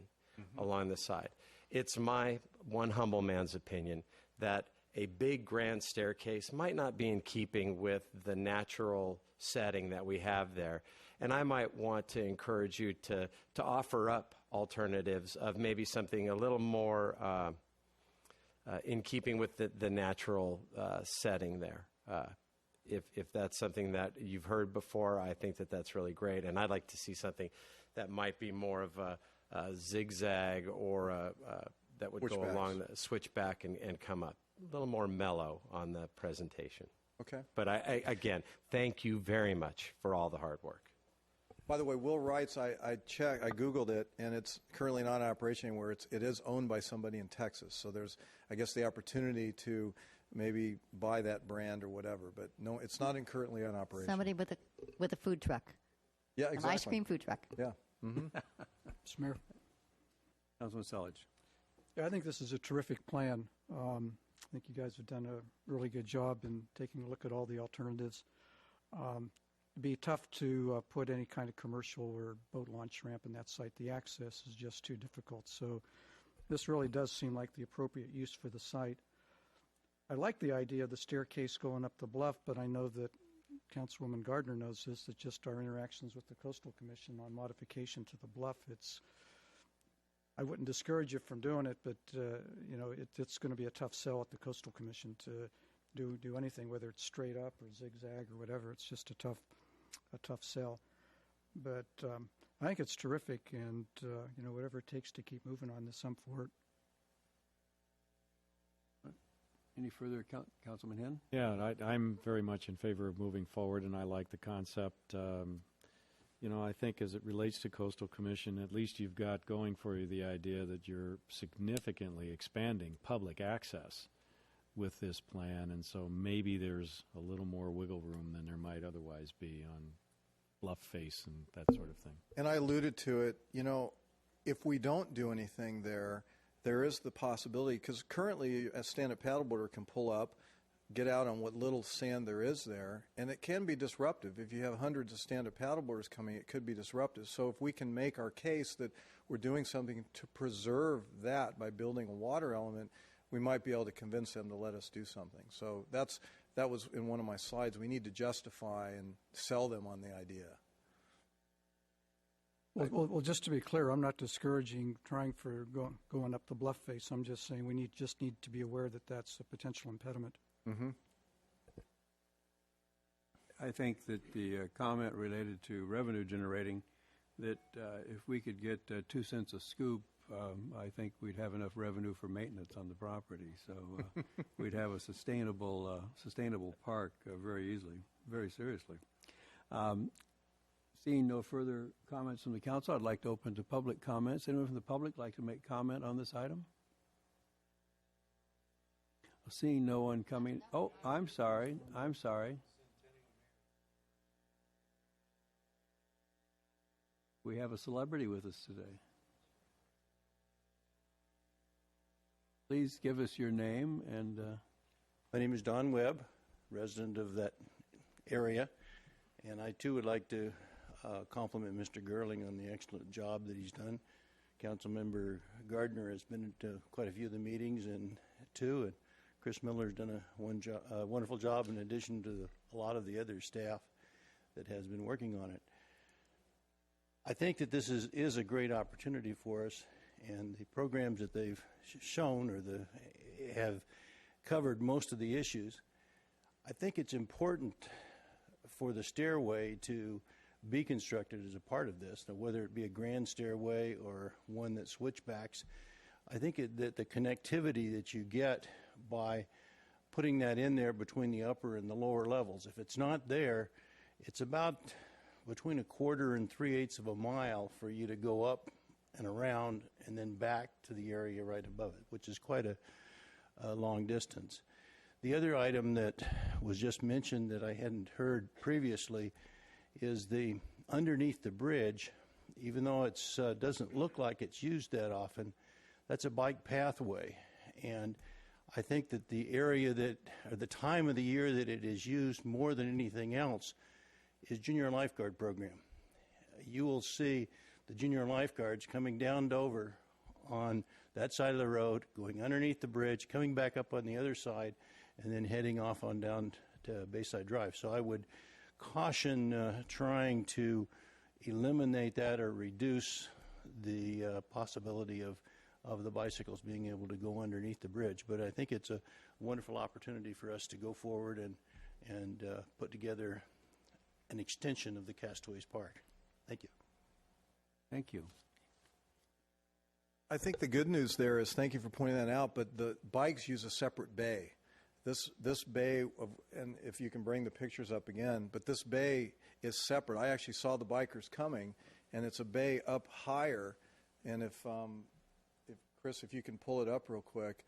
along the side. It's my one humble man's opinion that a big grand staircase might not be in keeping with the natural setting that we have there. And I might want to encourage you to offer up alternatives of maybe something a little more in keeping with the natural setting there. If that's something that you've heard before, I think that that's really great. And I'd like to see something that might be more of a zigzag or that would go along the switchback and come up. A little more mellow on the presentation. Okay. But again, thank you very much for all the hard work. By the way, Will Wright's, I Googled it, and it's currently not in operation anywhere. It is owned by somebody in Texas. So there's, I guess, the opportunity to maybe buy that brand or whatever. But no, it's not currently in operation. Somebody with a food truck. Yeah, exactly. An ice cream food truck. Yeah. Mm-hmm. Mr. Mayor. Councilman Selledge. Yeah, I think this is a terrific plan. I think you guys have done a really good job in taking a look at all the alternatives. It'd be tough to put any kind of commercial or boat launch ramp in that site. The access is just too difficult. So this really does seem like the appropriate use for the site. I like the idea of the staircase going up the bluff, but I know that Councilwoman Gardner knows this, that just our interactions with the Coastal Commission on modification to the bluff, I wouldn't discourage you from doing it, but it's going to be a tough sell at the Coastal Commission to do anything, whether it's straight up or zigzag or whatever. It's just a tough sell. But I think it's terrific, and whatever it takes to keep moving on this, I'm for it. Any further, Councilman Henn? Yeah, I'm very much in favor of moving forward, and I like the concept. I think as it relates to Coastal Commission, at least you've got going for you the idea that you're significantly expanding public access with this plan, and so maybe there's a little more wiggle room than there might otherwise be on bluff face and that sort of thing. And I alluded to it, if we don't do anything there is the possibility, because currently a stand-up paddleboarder can pull up, get out on what little sand there is there, and it can be disruptive. If you have hundreds of stand-up paddleboarders coming, it could be disruptive. So if we can make our case that we're doing something to preserve that by building a water element, we might be able to convince them to let us do something. So that was in one of my slides. We need to justify and sell them on the idea. Well, just to be clear, I'm not discouraging trying for going up the bluff face. I'm just saying we just need to be aware that that's a potential impediment. Mm-hmm. I think that the comment related to revenue generating, that if we could get 2 cents a scoop, I think we'd have enough revenue for maintenance on the property. So we'd have a sustainable park very easily, very seriously. Seeing no further comments from the council, I'd like to open to public comments. Anyone from the public like to make comment on this item? Seeing no one coming. Oh, I'm sorry. We have a celebrity with us today. Please give us your name and... My name is Don Webb, resident of that area, and I too would like to compliment Mr. Gerling on the excellent job that he's done. Councilmember Gardner has been to quite a few of the meetings, and Chris Miller's done a wonderful job in addition to a lot of the other staff that has been working on it. I think that this is a great opportunity for us, and the programs that they've shown have covered most of the issues. I think it's important for the stairway to be constructed as a part of this, now whether it be a grand stairway or one that switchbacks. I think that the connectivity that you get by putting that in there between the upper and the lower levels, if it's not there, it's about between 1/4 and 3/8 of a mile for you to go up and around and then back to the area right above it, which is quite a long distance. The other item that was just mentioned that I hadn't heard previously is the underneath the bridge. Even though it doesn't look like it's used that often, that's a bike pathway. And I think that the area or the time of the year that it is used more than anything else is junior lifeguard program. You will see the junior lifeguards coming down Dover on that side of the road, going underneath the bridge, coming back up on the other side, and then heading off on down to Bayside Drive. So I would caution trying to eliminate that or reduce the possibility of the bicycles being able to go underneath the bridge. But I think it's a wonderful opportunity for us to go forward and put together an extension of the Castaways Park. Thank you. Thank you. I think the good news there is, thank you for pointing that out, but the bikes use a separate bay. This bay, and if you can bring the pictures up again, but this bay is separate. I actually saw the bikers coming, and it's a bay up higher. And if Chris, if you can pull it up real quick,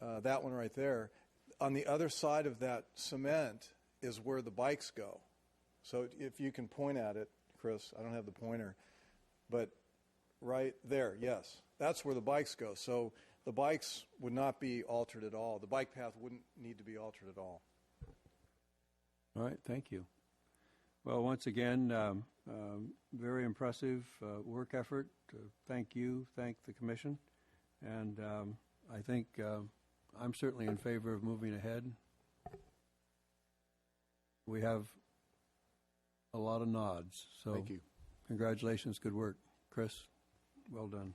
that one right there. On the other side of that cement is where the bikes go. So if you can point at it, Chris, I don't have the pointer, but right there, yes, that's where the bikes go. So the bikes would not be altered at all. The bike path wouldn't need to be altered at all. All right, thank you. Well, once again, very impressive work effort. Thank you, thank the Commission. And I think I'm certainly in favor of moving ahead. We have a lot of nods. So Thank you. Congratulations, good work. Chris, well done.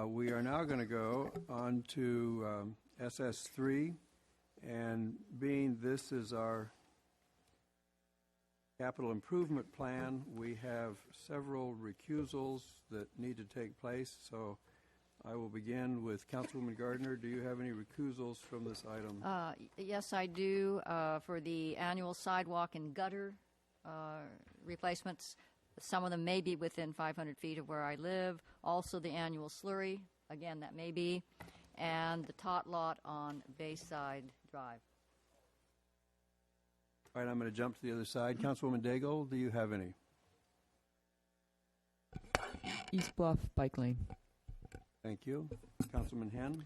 We are now going to go on to SS3, and being this is our capital improvement plan, we have several recusals that need to take place. So I will begin with Councilwoman Gardner. Do you have any recusals from this item? Yes, I do. For the annual sidewalk and gutter replacements, some of them may be within 500 feet of where I live. Also, the annual slurry, again, that may be. And the tot lot on Bayside Drive. All right, I'm going to jump to the other side. Councilwoman Daigle, do you have any? East Bluff Bike Lane. Thank you. Councilman Henn?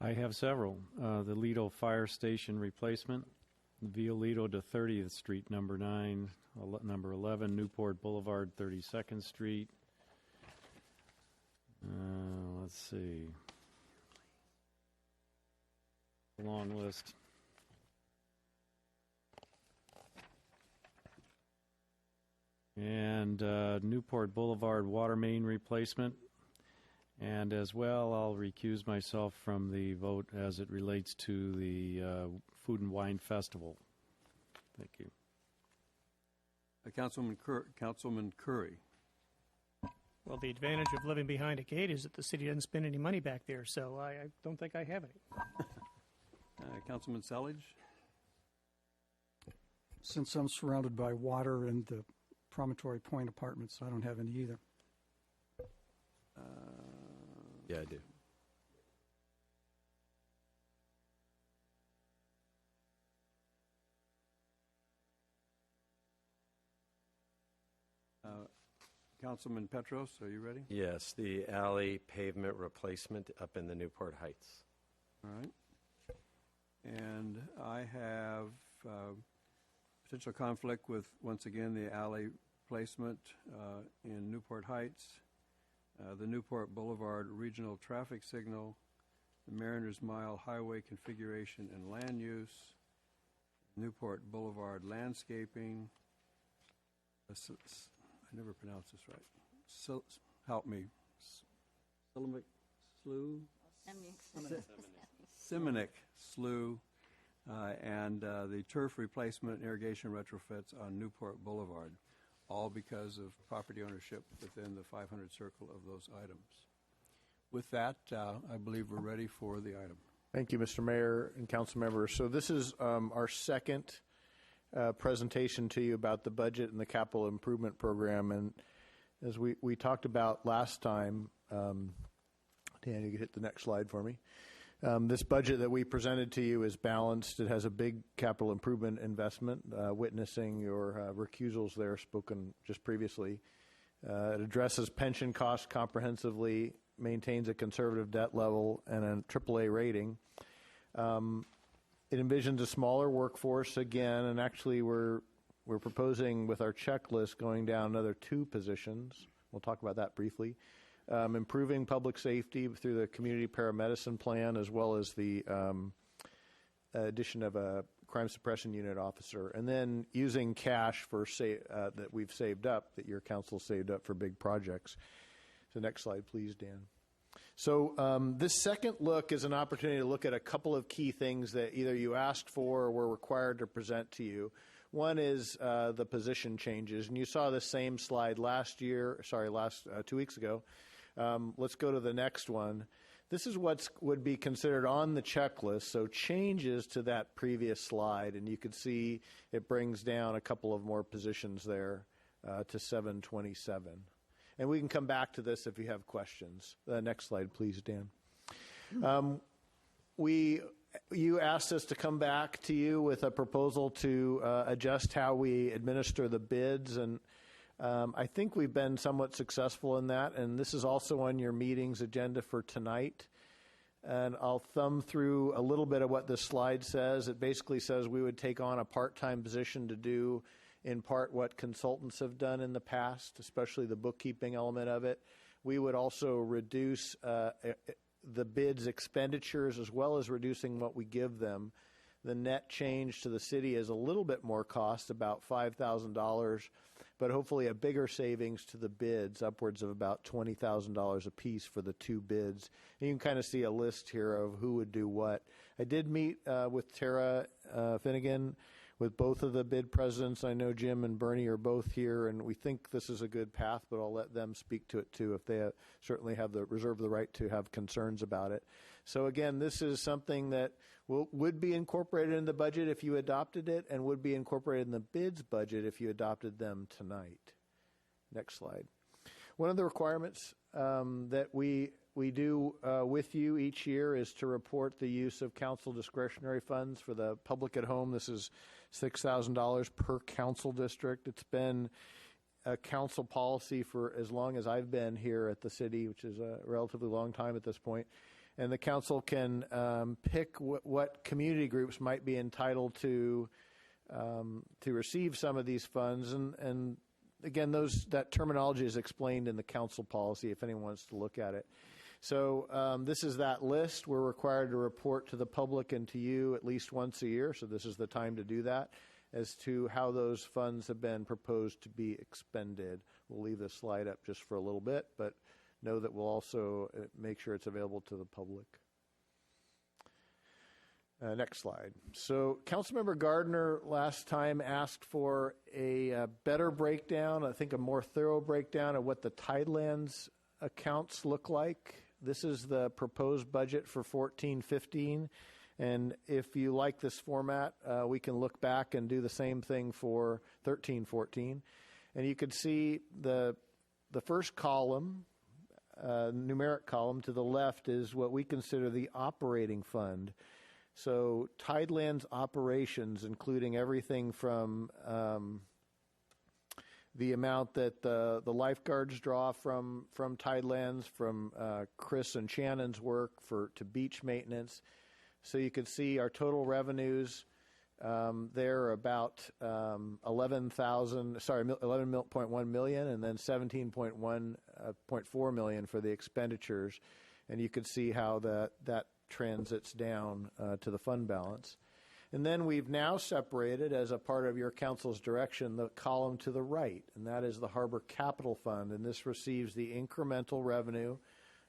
I have several. The Lido Fire Station replacement, Violito to 30th Street, number 9, number 11, Newport Boulevard, 32nd Street. Let's see. Long list. And Newport Boulevard water main replacement. And as well, I'll recuse myself from the vote as it relates to the Food and Wine Festival. Thank you. Councilman Curry. Well, the advantage of living behind a gate is that the city doesn't spend any money back there, so I don't think I have any. Councilman Selledge? Since I'm surrounded by water and the Promontory Point apartments, I don't have any either. Yeah, I do. Councilman Petros, are you ready? Yes, the alley pavement replacement up in the Newport Heights. All right. And I have potential conflict with, once again, the alley placement in Newport Heights, the Newport Boulevard regional traffic signal, the Mariners Mile highway configuration and land use, Newport Boulevard landscaping. I never pronounce this right. So, help me. Simonic Slough, and the turf replacement and irrigation retrofits on Newport Boulevard, all because of property ownership within the 500 circle of those items. With that, I believe we're ready for the item. Thank you, Mr. Mayor and council members. So this is our second presentation to you about the budget and the capital improvement program. And as we talked about last time, Dan, you can hit the next slide for me. This budget that we presented to you is balanced. It has a big capital improvement investment, witnessing your recusals there spoken just previously. It addresses pension costs comprehensively, maintains a conservative debt level and a AAA rating. It envisions a smaller workforce again, and actually we're proposing with our checklist going down another 2 positions. We'll talk about that briefly. Improving public safety through the community paramedicine plan, as well as the addition of a crime suppression unit officer, and then using cash for that we've saved up, that your council saved up for big projects. So next slide, please, Dan. So this second look is an opportunity to look at a couple of key things that either you asked for or were required to present to you. One is the position changes, and you saw the same slide last 2 weeks ago. Let's go to the next one. This is what would be considered on the checklist, so changes to that previous slide, and you can see it brings down a couple of more positions there to 727. And we can come back to this if you have questions. Next slide, please, Dan. You asked us to come back to you with a proposal to adjust how we administer the bids, and I think we've been somewhat successful in that, and this is also on your meeting's agenda for tonight. And I'll thumb through a little bit of what this slide says. It basically says we would take on a part-time position to do in part what consultants have done in the past, especially the bookkeeping element of it. We would also reduce the bids expenditures as well as reducing what we give them. The net change to the city is a little bit more cost, about $5,000, but hopefully a bigger savings to the bids, upwards of about $20,000 a piece for the two bids. And you can kind of see a list here of who would do what. I did meet with Tara Finnegan, with both of the bid presidents. I know Jim and Bernie are both here, and we think this is a good path, but I'll let them speak to it too if they certainly have reserve the right to have concerns about it. So again, this is something that would be incorporated in the budget if you adopted it, and would be incorporated in the bids budget if you adopted them tonight. Next slide. One of the requirements that we do with you each year is to report the use of council discretionary funds for the public at home. This is $6,000 per council district. It's been a council policy for as long as I've been here at the city, which is a relatively long time at this point. And the council can pick what community groups might be entitled to receive some of these funds. And again, that terminology is explained in the council policy if anyone wants to look at it. So this is that list. We're required to report to the public and to you at least once a year, so this is the time to do that, as to how those funds have been proposed to be expended. We'll leave this slide up just for a little bit, but know that we'll also make sure it's available to the public. Next slide. So Councilmember Gardner last time asked for a better breakdown, I think a more thorough breakdown of what the Tidelands accounts look like. This is the proposed budget for 14-15, and if you like this format, we can look back and do the same thing for 13-14. And you can see the first column, numeric column to the left, is what we consider the operating fund. So Tidelands operations, including everything from the amount that the lifeguards draw from Tidelands, from Chris and Shannon's work to beach maintenance. So you can see our total revenues there are about 11.1 million, and then 17.4 million for the expenditures. And you can see how that transits down to the fund balance. And then we've now separated, as a part of your council's direction, the column to the right, and that is the Harbor Capital Fund. And this receives the incremental revenue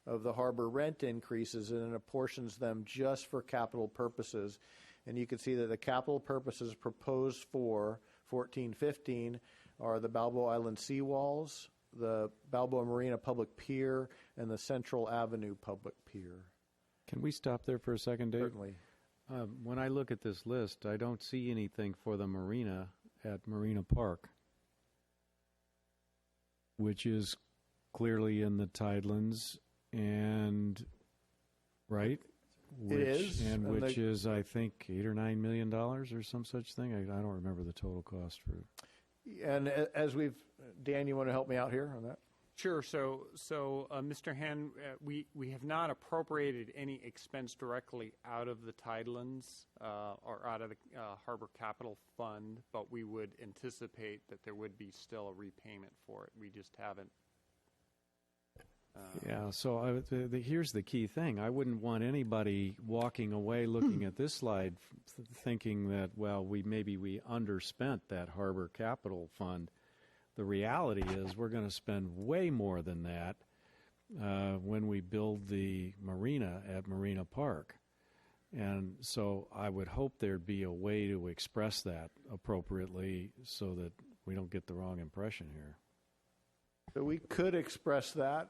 of the harbor rent increases and it apportions them just for capital purposes. And you can see that the capital purposes proposed for 14-15 are the Balboa Island seawalls, the Balboa Marina Public Pier, and the Central Avenue Public Pier. Can we stop there for a second, Dave? Certainly. When I look at this list, I don't see anything for the marina at Marina Park, which is clearly in the Tidelands, and right? It is. And which is, I think, $8 or $9 million or some such thing. I don't remember the total cost for it. And as Dan, you want to help me out here on that? Sure. So Mr. Hen, we have not appropriated any expense directly out of the Tidelands or out of the Harbor Capital Fund, but we would anticipate that there would be still a repayment for it. We just haven't. So here's the key thing. I wouldn't want anybody walking away looking at this slide thinking that, well, we underspent that Harbor Capital Fund. The reality is we're going to spend way more than that when we build the marina at Marina Park. And so I would hope there'd be a way to express that appropriately so that we don't get the wrong impression here. So we could express that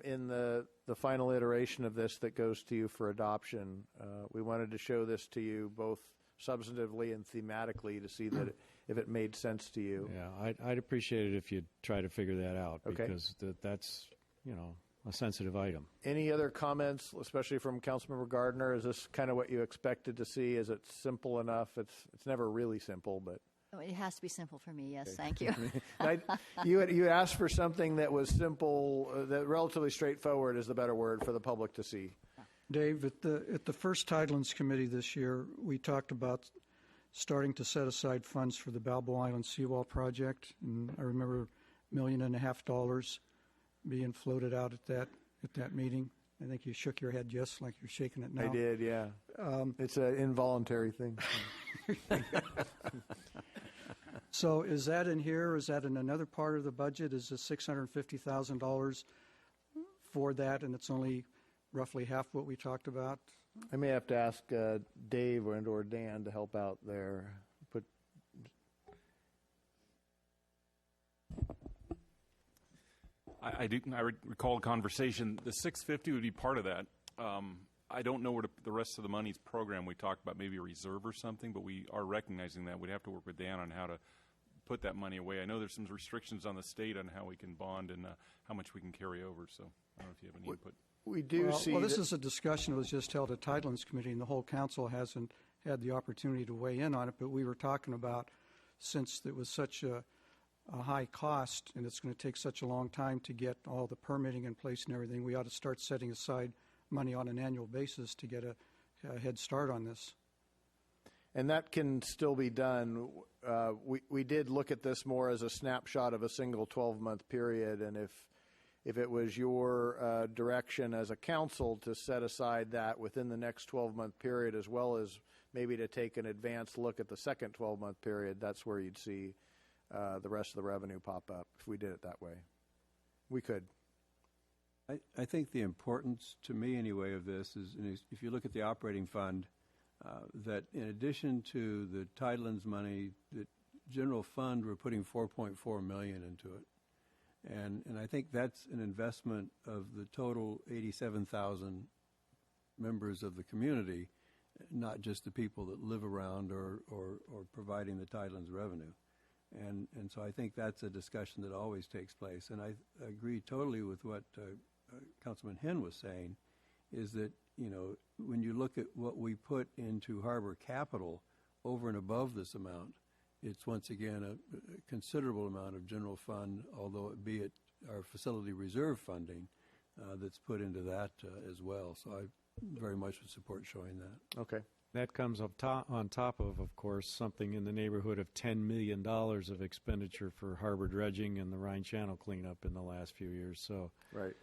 in the final iteration of this that goes to you for adoption. We wanted to show this to you both substantively and thematically to see that if it made sense to you. Yeah, I'd appreciate it if you'd try to figure that out, Okay. because that's, a sensitive item. Any other comments, especially from Councilmember Gardner? Is this kind of what you expected to see? Is it simple enough? It's never really simple, but... Oh, it has to be simple for me, yes, thank you. You asked for something that was simple, that relatively straightforward is the better word for the public to see. Dave, at the first Tidelands Committee this year, we talked about starting to set aside funds for the Balboa Island Seawall project, and I remember $1.5 million being floated out at that meeting. I think you shook your head yes, like you're shaking it now. I did, yeah. It's an involuntary thing. So is that in here? Is that in another part of the budget? Is the $650,000 for that, and it's only roughly half what we talked about? I may have to ask Dave or Dan to help out there. I recall a conversation. The 650 would be part of that. I don't know where the rest of the money's program. We talked about maybe a reserve or something, but we are recognizing that. We'd have to work with Dan on how to put that money away. I know there's some restrictions on the state on how we can bond and how much we can carry over. So I don't know if you have any input. We do see. Well, this is a discussion that was just held at Tidelands Committee, and the whole council hasn't had the opportunity to weigh in on it. But we were talking about, since it was such a high cost and it's going to take such a long time to get all the permitting in place and everything, we ought to start setting aside money on an annual basis to get a head start on this. And that can still be done. We did look at this more as a snapshot of a single 12-month period, and if it was your direction as a council to set aside that within the next 12-month period, as well as maybe to take an advanced look at the second 12-month period, that's where you'd see the rest of the revenue pop up if we did it that way. We could. I think the importance, to me anyway, of this is if you look at the operating fund, that in addition to the Tidelands money, the general fund, we're putting $4.4 million into it. And I think that's an investment of the total 87,000 members of the community, not just the people that live around or providing the Tidelands revenue. And so I think that's a discussion that always takes place. And I agree totally with what Councilman Henn was saying, is that, when you look at what we put into harbor capital over and above this amount, it's once again a considerable amount of general fund, although it be it our facility reserve funding that's put into that as well. So I very much would support showing that. Okay. That comes on top of course, something in the neighborhood of $10 million of expenditure for harbor dredging and the Rhine Channel cleanup in the last few years. So, right.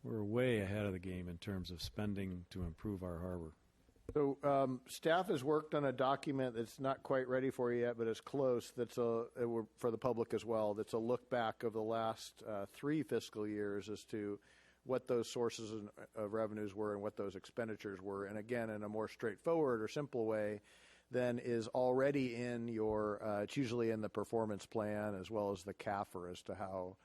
We're way ahead of the game in terms of spending to improve our harbor. So staff has worked on a document that's not quite ready for you yet, but it's close. That's for the public as well. That's a look back of the last 3 fiscal years as to what those sources of revenues were and what those expenditures were. And again, in a more straightforward or simple way than is already in your, it's usually in the performance plan as well as the CAFR as to how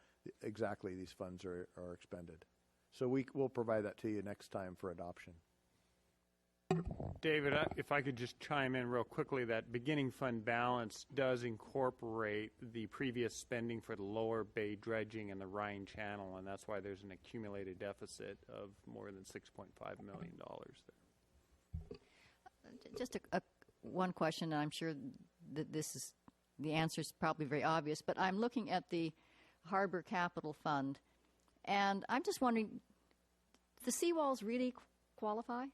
exactly these funds are expended. So we'll provide that to you next time for adoption. David, if I could just chime in real quickly, that beginning fund balance does incorporate the previous spending for the lower bay dredging and the Rhine Channel, and that's why there's an accumulated deficit of more than $6.5 million there. Just one question, and I'm sure that the answer is probably very obvious, but I'm looking at the Harbor Capital Fund, and I'm just wondering, the seawalls really qualify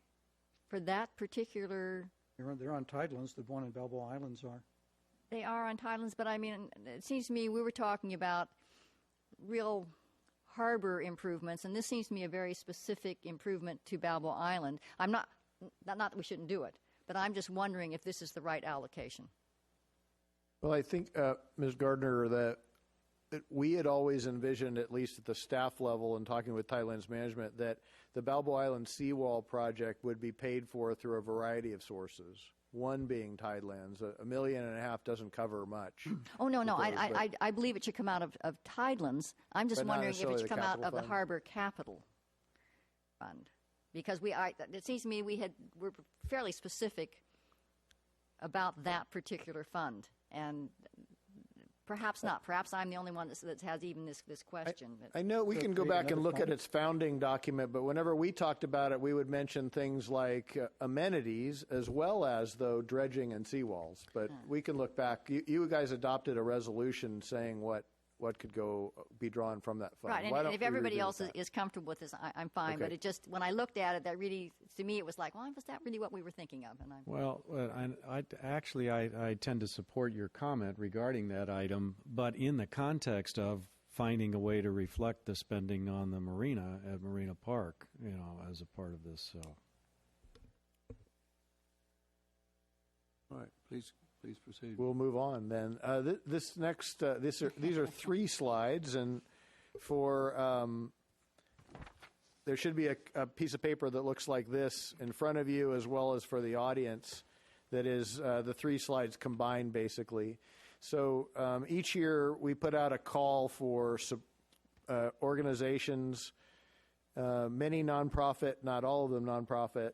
for that particular? They're on Tidelands. The one in Balboa Islands are. They are on Tidelands, but I mean, it seems to me we were talking about real harbor improvements, and this seems to me a very specific improvement to Balboa Island. I'm not that we shouldn't do it, but I'm just wondering if this is the right allocation. Well, I think, Ms. Gardner, that we had always envisioned, at least at the staff level and talking with Tidelands management, that the Balboa Island seawall project would be paid for through a variety of sources. One being Tidelands. $1.5 million doesn't cover much. Oh, no. I believe it should come out of Tidelands. I'm just wondering if it should come out of the Harbor Capital Fund. Because it seems to me we're fairly specific about that particular fund. And perhaps not. Perhaps I'm the only one that has even this question. I know we can go back and look at its founding document, but whenever we talked about it, we would mention things like amenities as well as, though, dredging and seawalls. But we can look back. You guys adopted a resolution saying what could be drawn from that fund. Right, and if everybody else is comfortable with this, I'm fine. Okay. But it just, when I looked at it, that really, to me, it was like, well, was that really what we were thinking of? And I tend to support your comment regarding that item, but in the context of finding a way to reflect the spending on the marina at Marina Park, as a part of this. So. All right, please proceed. We'll move on then. These are 3 slides, and there should be a piece of paper that looks like this in front of you, as well as for the audience. That is the 3 slides combined, basically. So each year we put out a call for organizations. Many nonprofit, not all of them nonprofit,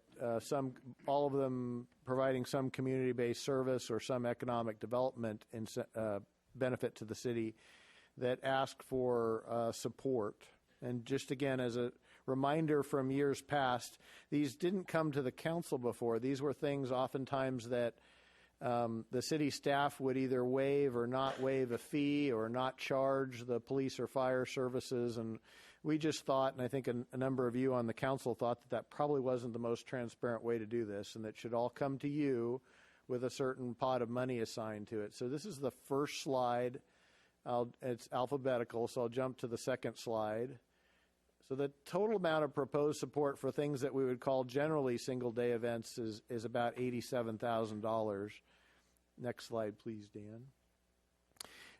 all of them providing some community-based service or some economic development benefit to the city, that ask for support. And just again, as a reminder from years past, these didn't come to the council before. These were things oftentimes that the city staff would either waive or not waive a fee or not charge the police or fire services. And we just thought, and I think a number of you on the council thought, that probably wasn't the most transparent way to do this, and that should all come to you with a certain pot of money assigned to it. So this is the first slide. It's alphabetical, so I'll jump to the second slide. So the total amount of proposed support for things that we would call generally single-day events is about $87,000. Next slide, please, Dan.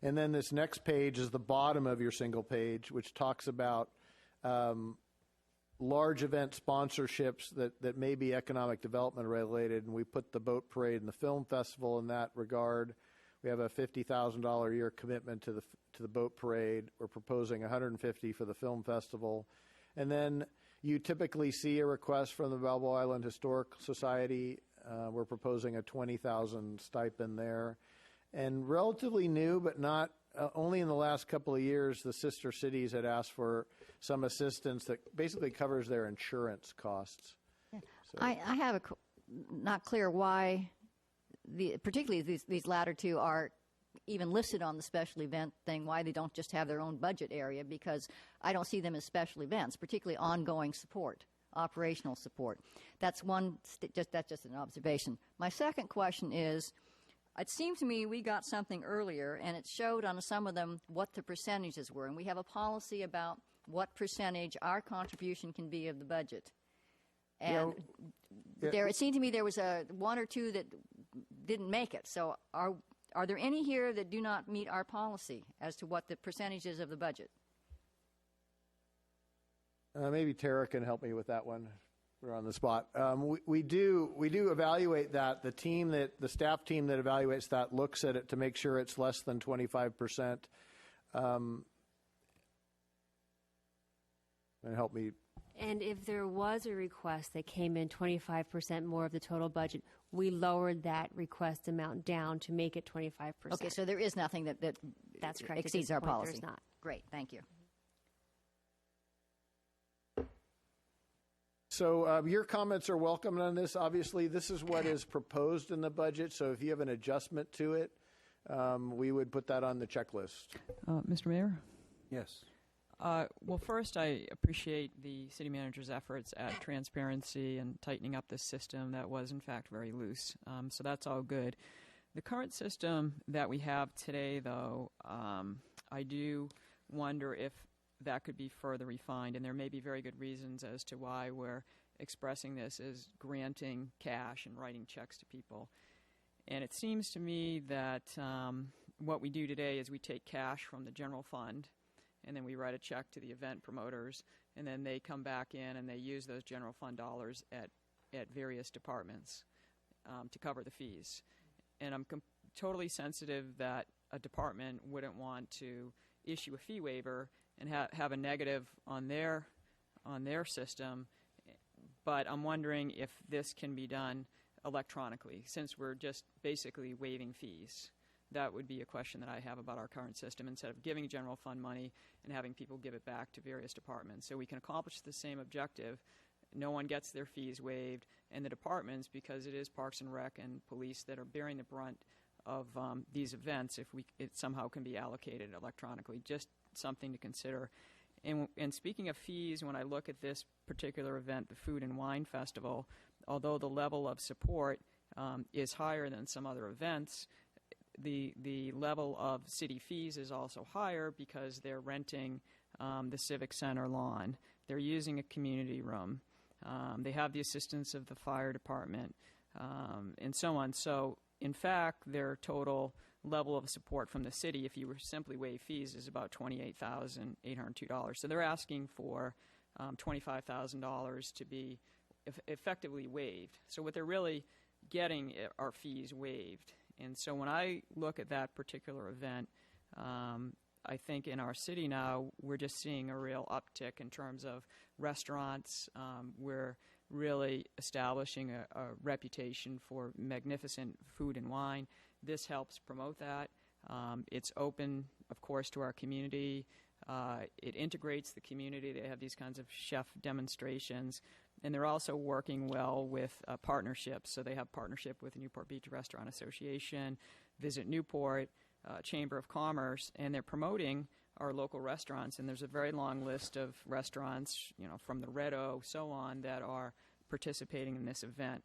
And then this next page is the bottom of your single page, which talks about large event sponsorships that may be economic development related, and we put the boat parade and the film festival in that regard. We have a $50,000 a year commitment to the boat parade. We're proposing $150,000 for the film festival. And then you typically see a request from the Balboa Island Historic Society. We're proposing a $20,000 stipend there. And relatively new, but not only in the last couple of years, the sister cities had asked for some assistance that basically covers their insurance costs. So. I have not clear why, particularly these latter 2 are even listed on the special event thing, why they don't just have their own budget area, because I don't see them as special events, particularly ongoing support, operational support. That's just an observation. My second question is, it seemed to me we got something earlier, and it showed on some of them what the percentages were, and we have a policy about what percentage our contribution can be of the budget. And it seemed to me there was 1 or 2 that didn't make it. So are there any here that do not meet our policy as to what the percentage is of the budget? Maybe Tara can help me with that one. We're on the spot. We do evaluate that. The staff team that evaluates that looks at it to make sure it's less than 25%. And help me. And if there was a request that came in 25% more of the total budget, we lowered that request amount down to make it 25%. Okay, so there is nothing that's correct. Exceeds our policy. There's not. Great, thank you. So your comments are welcome on this. Obviously, this is what is proposed in the budget. So if you have an adjustment to it, we would put that on the checklist. Mr. Mayor? Yes. Well, first, I appreciate the city manager's efforts at transparency and tightening up this system that was, in fact, very loose. So that's all good. The current system that we have today, though, I do wonder if that could be further refined, and there may be very good reasons as to why we're expressing this as granting cash and writing checks to people. And it seems to me that what we do today is we take cash from the general fund, and then we write a check to the event promoters, and then they come back in and they use those general fund dollars at various departments to cover the fees. And I'm totally sensitive that a department wouldn't want to issue a fee waiver and have a negative on their system, but I'm wondering if this can be done electronically, since we're just basically waiving fees. That would be a question that I have about our current system, instead of giving general fund money and having people give it back to various departments. So we can accomplish the same objective. No one gets their fees waived, and the departments, because it is Parks and Rec and police that are bearing the brunt of these events, if it somehow can be allocated electronically. Just something to consider. And speaking of fees, when I look at this particular event, the Food and Wine Festival, although the level of support is higher than some other events, the level of city fees is also higher because they're renting the Civic Center lawn. They're using a community room. They have the assistance of the fire department, and so on. So, in fact, their total level of support from the city, if you were simply waive fees, is about $28,802. So they're asking for $25,000 to be effectively waived. So what they're really getting are fees waived. And so when I look at that particular event, I think in our city now we're just seeing a real uptick in terms of restaurants. We're really establishing a reputation for magnificent food and wine. This helps promote that. It's open, of course, to our community. It integrates the community. They have these kinds of chef demonstrations. And they're also working well with partnerships. So they have partnership with the Newport Beach Restaurant Association, Visit Newport, Chamber of Commerce, and they're promoting our local restaurants. And there's a very long list of restaurants, from the Red O, so on, that are participating in this event.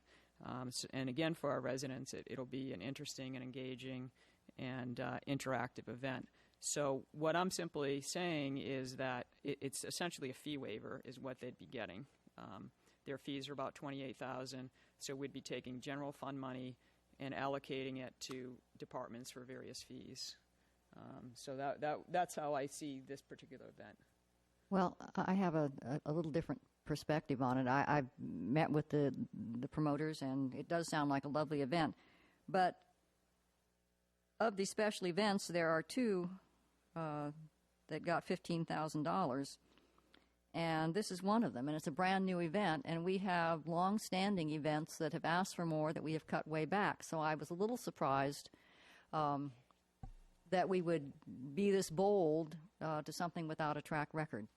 And again, for our residents, it'll be an interesting and engaging and interactive event. So what I'm simply saying is that it's essentially a fee waiver is what they'd be getting. Their fees are about $28,000, so we'd be taking general fund money and allocating it to departments for various fees. So that's how I see this particular event. Well, I have a little different perspective on it. I've met with the promoters, and it does sound like a lovely event. But of these special events, there are two that got $15,000, and this is one of them, and it's a brand new event, and we have long-standing events that have asked for more that we have cut way back. So I was a little surprised that we would be this bold to something without a track record.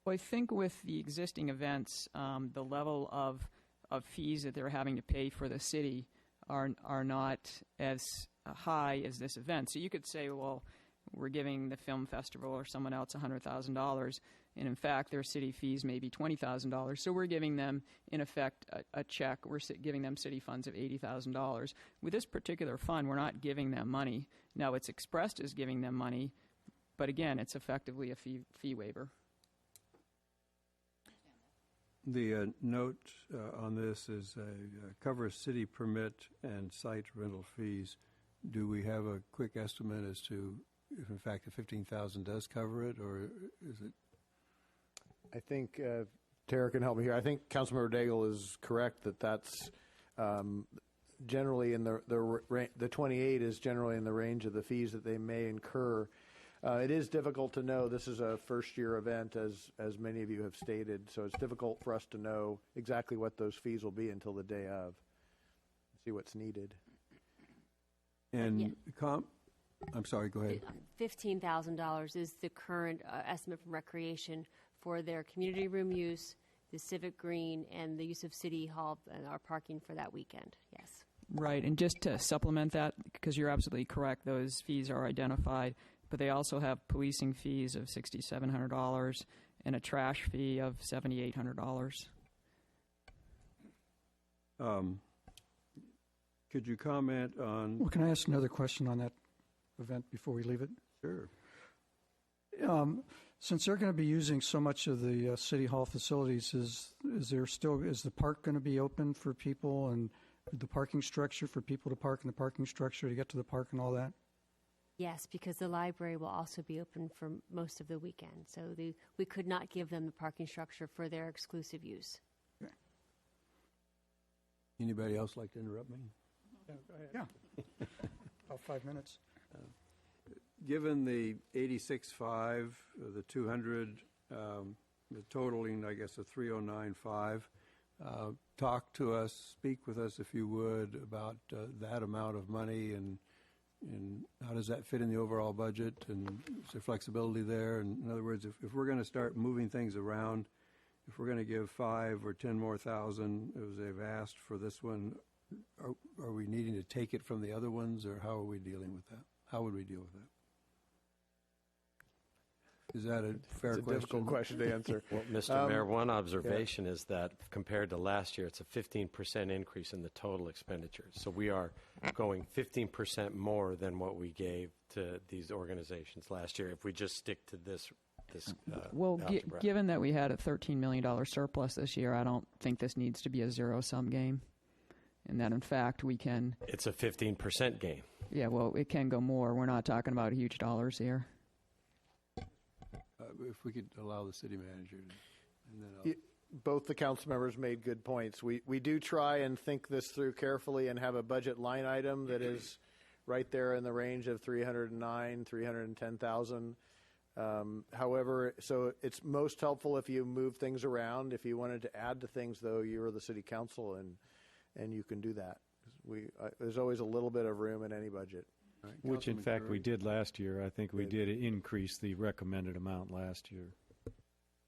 Well, I think with the existing events, the level of fees that they're having to pay for the city are not as high as this event. So you could say, well, we're giving the film festival or someone else $100,000, and in fact their city fees may be $20,000. So we're giving them, in effect, a check. We're giving them city funds of $80,000. With this particular fund, we're not giving them money. Now it's expressed as giving them money, but again, it's effectively a fee waiver. The note on this is covers city permit and site rental fees. Do we have a quick estimate as to if, in fact, the $15,000 does cover it, or is it? I think Tara can help me here. I think Councilmember Daigle is correct that that's generally in the 28 is generally in the range of the fees that they may incur. It is difficult to know. This is a first-year event, as many of you have stated, so it's difficult for us to know exactly what those fees will be until the day of. See what's needed. And I'm sorry, go ahead. $15,000 is the current estimate from Recreation for their community room use, the Civic Green, and the use of City Hall and our parking for that weekend, yes. Right, and just to supplement that, because you're absolutely correct, those fees are identified, but they also have policing fees of $6,700 and a trash fee of $7,800. Could you comment on? Well, can I ask another question on that event before we leave it? Sure. Since they're going to be using so much of the City Hall facilities, is the park going to be open for people, and the parking structure for people to park in the parking structure to get to the park and all that? Yes, because the library will also be open for most of the weekend. So we could not give them the parking structure for their exclusive use. Anybody else like to interrupt me? Yeah, go ahead. Yeah. About 5 minutes. Given the 86.5, the 200, the totaling, I guess, a 309.5, talk to us, speak with us, if you would, about that amount of money and how does that fit in the overall budget, and is there flexibility there? And in other words, if we're going to start moving things around, if we're going to give 5 or 10 more thousand, as they've asked for this one, are we needing to take it from the other ones, or how are we dealing with that? How would we deal with that? Is that a fair question? It's a difficult question to answer. Well, Mr. Mayor, one observation is that compared to last year, it's a 15% increase in the total expenditures. So we are going 15% more than what we gave to these organizations last year if we just stick to this well, algebra. given that we had a $13 million surplus this year, I don't think this needs to be a zero-sum game. And that, in fact, we can... It's a 15% gain. Yeah, well, it can go more. We're not talking about huge dollars here. If we could allow the city manager to, and then I'll... Both the council members made good points. We do try and think this through carefully and have a budget line item that is right there in the range of 309, 310,000. However, so it's most helpful if you move things around. If you wanted to add to things, though, you're the city council, and you can do that. There's always a little bit of room in any budget. Right. Which, in fact, we did last year. I think we did increase the recommended amount last year.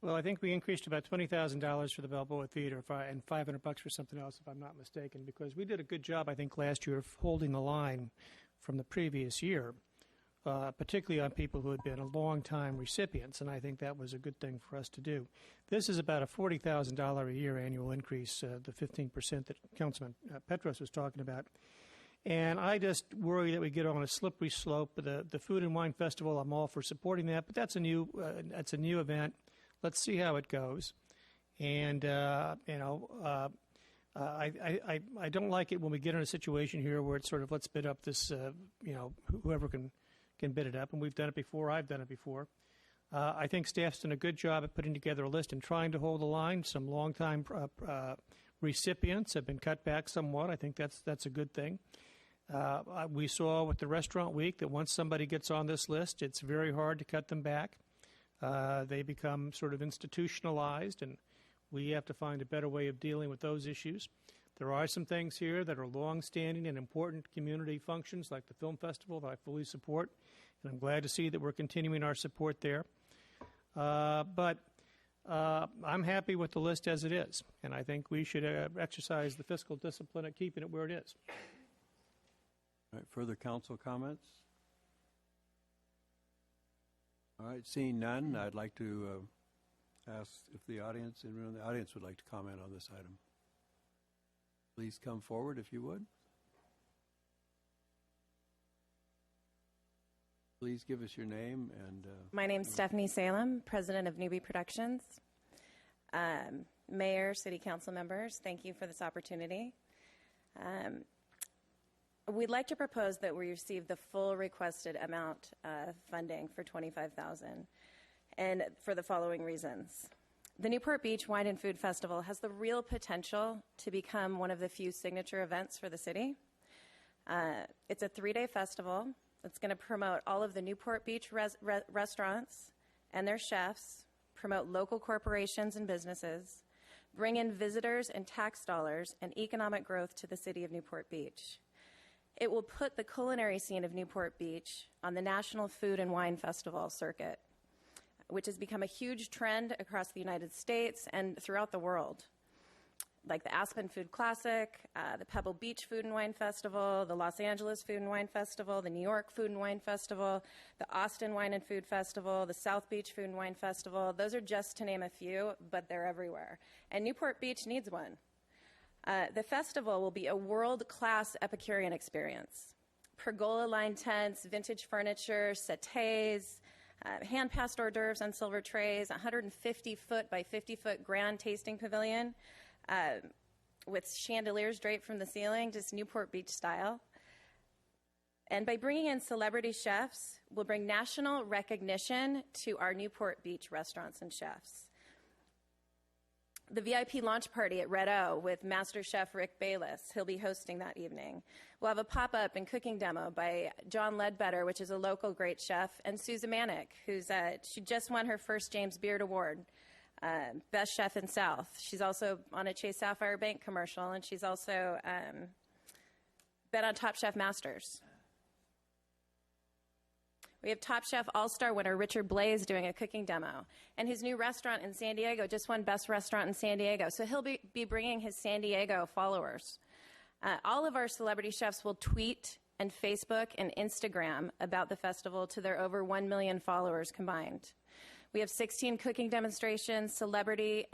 Well, I think we increased about $20,000 for the Balboa Theater and $500 for something else, if I'm not mistaken, because we did a good job, I think, last year of holding the line from the previous year, particularly on people who had been a long-time recipients, and I think that was a good thing for us to do. This is about a $40,000 a year annual increase, the 15% that Councilman Petros was talking about. And I just worry that we get on a slippery slope. The Food and Wine Festival, I'm all for supporting that, but that's a new event. Let's see how it goes. And I don't like it when we get in a situation here where it's sort of let's bid up this, whoever can bid it up. And we've done it before. I've done it before. I think staff's done a good job at putting together a list and trying to hold the line. Some longtime recipients have been cut back somewhat. I think that's a good thing. We saw with the restaurant week that once somebody gets on this list, it's very hard to cut them back. They become sort of institutionalized, and we have to find a better way of dealing with those issues. There are some things here that are long-standing and important community functions, like the film festival, that I fully support, and I'm glad to see that we're continuing our support there. But I'm happy with the list as it is, and I think we should exercise the fiscal discipline at keeping it where it is. All right, further council comments? All right, seeing none, I'd like to ask if anyone in the audience would like to comment on this item. Please come forward if you would. Please give us your name and... My name's Stephanie Salem, president of Newbie Productions. Mayor, city council members, thank you for this opportunity. We'd like to propose that we receive the full requested amount of funding for $25,000, and for the following reasons. The Newport Beach Wine and Food Festival has the real potential to become one of the few signature events for the city. It's a 3-day festival that's going to promote all of the Newport Beach restaurants and their chefs, promote local corporations and businesses, bring in visitors and tax dollars and economic growth to the city of Newport Beach. It will put the culinary scene of Newport Beach on the National Food and Wine Festival circuit, which has become a huge trend across the United States and throughout the world, like the Aspen Food Classic, the Pebble Beach Food and Wine Festival, the Los Angeles Food and Wine Festival, the New York Food and Wine Festival, the Austin Wine and Food Festival, the South Beach Food and Wine Festival. Those are just to name a few, but they're everywhere. And Newport Beach needs one. The festival will be a world-class Epicurean experience. Pergola-lined tents, vintage furniture, settees, hand-passed hors d'oeuvres on silver trays, 150-foot by 50-foot grand tasting pavilion with chandeliers draped from the ceiling, just Newport Beach style. And by bringing in celebrity chefs, we'll bring national recognition to our Newport Beach restaurants and chefs. The VIP launch party at Red O with Master Chef Rick Bayless, he'll be hosting that evening. We'll have a pop-up and cooking demo by John Ledbetter, which is a local great chef, and Susan Manick, she just won her first James Beard Award, Best Chef in South. She's also on a Chase Sapphire Bank commercial, and she's also been on Top Chef Masters. We have Top Chef All-Star winner Richard Blaze doing a cooking demo. And his new restaurant in San Diego just won Best Restaurant in San Diego. So he'll be bringing his San Diego followers. All of our celebrity chefs will tweet and Facebook and Instagram about the festival to their over 1 million followers combined. We have 16 cooking demonstrations, celebrity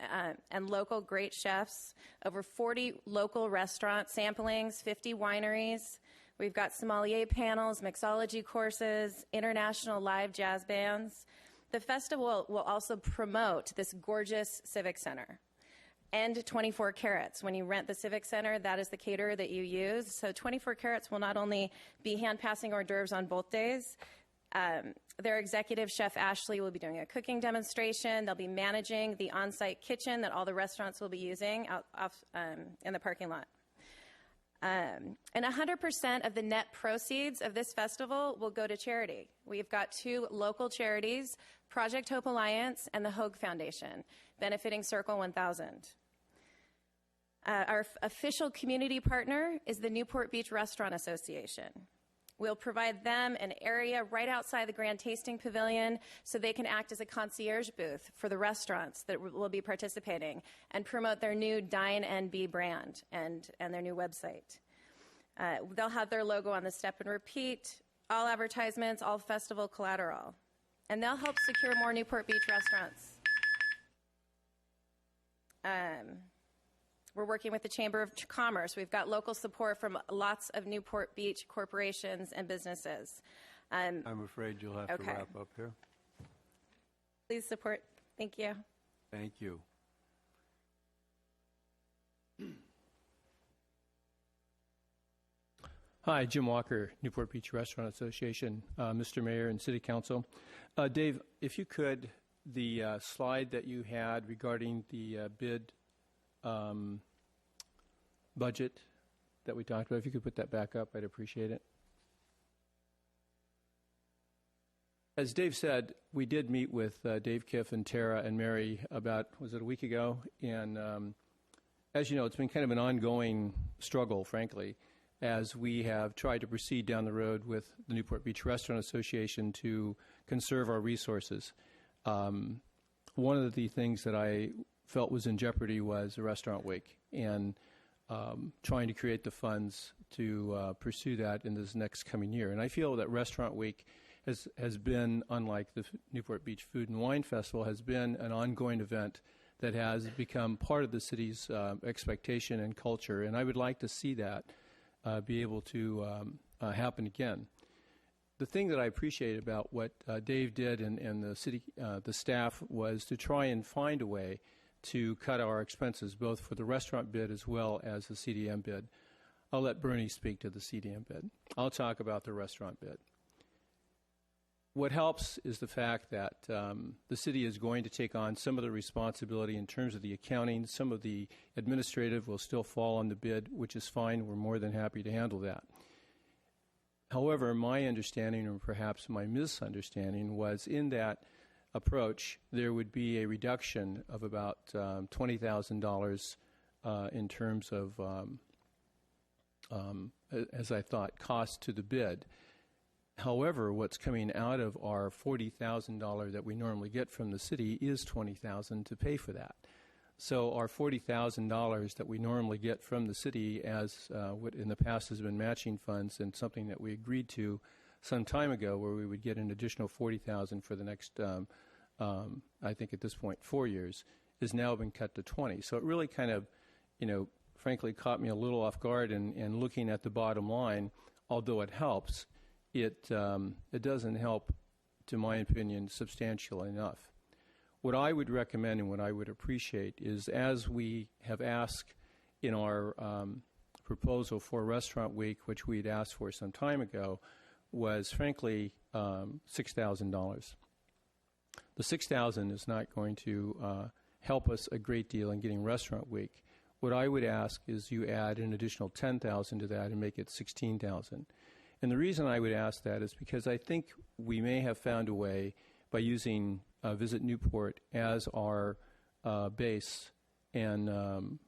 and local great chefs, over 40 local restaurant samplings, 50 wineries. We've got sommelier panels, mixology courses, international live jazz bands. The festival will also promote this gorgeous civic center and 24 Carats. When you rent the civic center, that is the caterer that you use. So 24 Carats will not only be hand-passing hors d'oeuvres on both days, their executive chef Ashley will be doing a cooking demonstration. They'll be managing the on-site kitchen that all the restaurants will be using in the parking lot. And 100% of the net proceeds of this festival will go to charity. We've got 2 local charities, Project Hope Alliance and the Hoag Foundation, benefiting Circle 1000. Our official community partner is the Newport Beach Restaurant Association. We'll provide them an area right outside the Grand Tasting Pavilion so they can act as a concierge booth for the restaurants that will be participating and promote their new Dine and Be brand and their new website. They'll have their logo on the Step and Repeat, all advertisements, all festival collateral. And they'll help secure more Newport Beach restaurants. We're working with the Chamber of Commerce. We've got local support from lots of Newport Beach corporations and businesses. I'm afraid you'll have to wrap up here. Please support. Thank you. Thank you. Hi, Jim Walker, Newport Beach Restaurant Association, Mr. Mayor and City Council. Dave, if you could, the slide that you had regarding the bid budget that we talked about, if you could put that back up, I'd appreciate it. As Dave said, we did meet with Dave Kiff and Tara and Mary about, was it a week ago? And as you know, it's been kind of an ongoing struggle, frankly, as we have tried to proceed down the road with the Newport Beach Restaurant Association to conserve our resources. One of the things that I felt was in jeopardy was a restaurant week, and trying to create the funds to pursue that in this next coming year. And I feel that Restaurant Week has been, unlike the Newport Beach Food and Wine Festival, has been an ongoing event that has become part of the city's expectation and culture. And I would like to see that be able to happen again. The thing that I appreciate about what Dave did and the city, the staff, was to try and find a way to cut our expenses, both for the restaurant bid as well as the CDM bid. I'll let Bernie speak to the CDM bid. I'll talk about the restaurant bid. What helps is the fact that the city is going to take on some of the responsibility in terms of the accounting. Some of the administrative will still fall on the bid, which is fine. We're more than happy to handle that. However, my understanding, or perhaps my misunderstanding, was in that approach, there would be a reduction of about $20,000 in terms of, as I thought, cost to the bid. However, what's coming out of our $40,000 that we normally get from the city is $20,000 to pay for that. So our $40,000 that we normally get from the city, as what in the past has been matching funds, and something that we agreed to some time ago, where we would get an additional $40,000 for the next, I think at this point, 4 years, has now been cut to 20. So it really kind of, frankly, caught me a little off guard. And looking at the bottom line, although it helps, it doesn't help, to my opinion, substantially enough. What I would recommend and what I would appreciate is, as we have asked in our proposal for Restaurant Week, which we'd asked for some time ago, was, frankly, $6,000. The $6,000 is not going to help us a great deal in getting Restaurant Week. What I would ask is you add an additional $10,000 to that and make it $16,000. And the reason I would ask that is because I think we may have found a way by using Visit Newport as our base and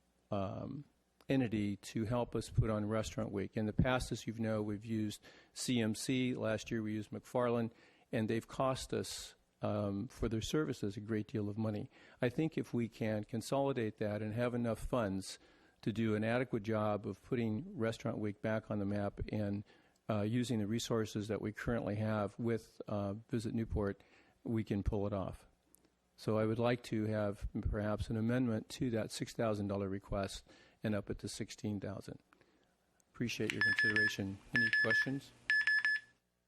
entity to help us put on Restaurant Week. In the past, as you know, we've used CMC. Last year we used McFarland, and they've cost us for their services a great deal of money. I think if we can consolidate that and have enough funds to do an adequate job of putting Restaurant Week back on the map and using the resources that we currently have with Visit Newport, we can pull it off. So I would like to have perhaps an amendment to that $6,000 request and up it to $16,000. Appreciate your consideration. Any questions?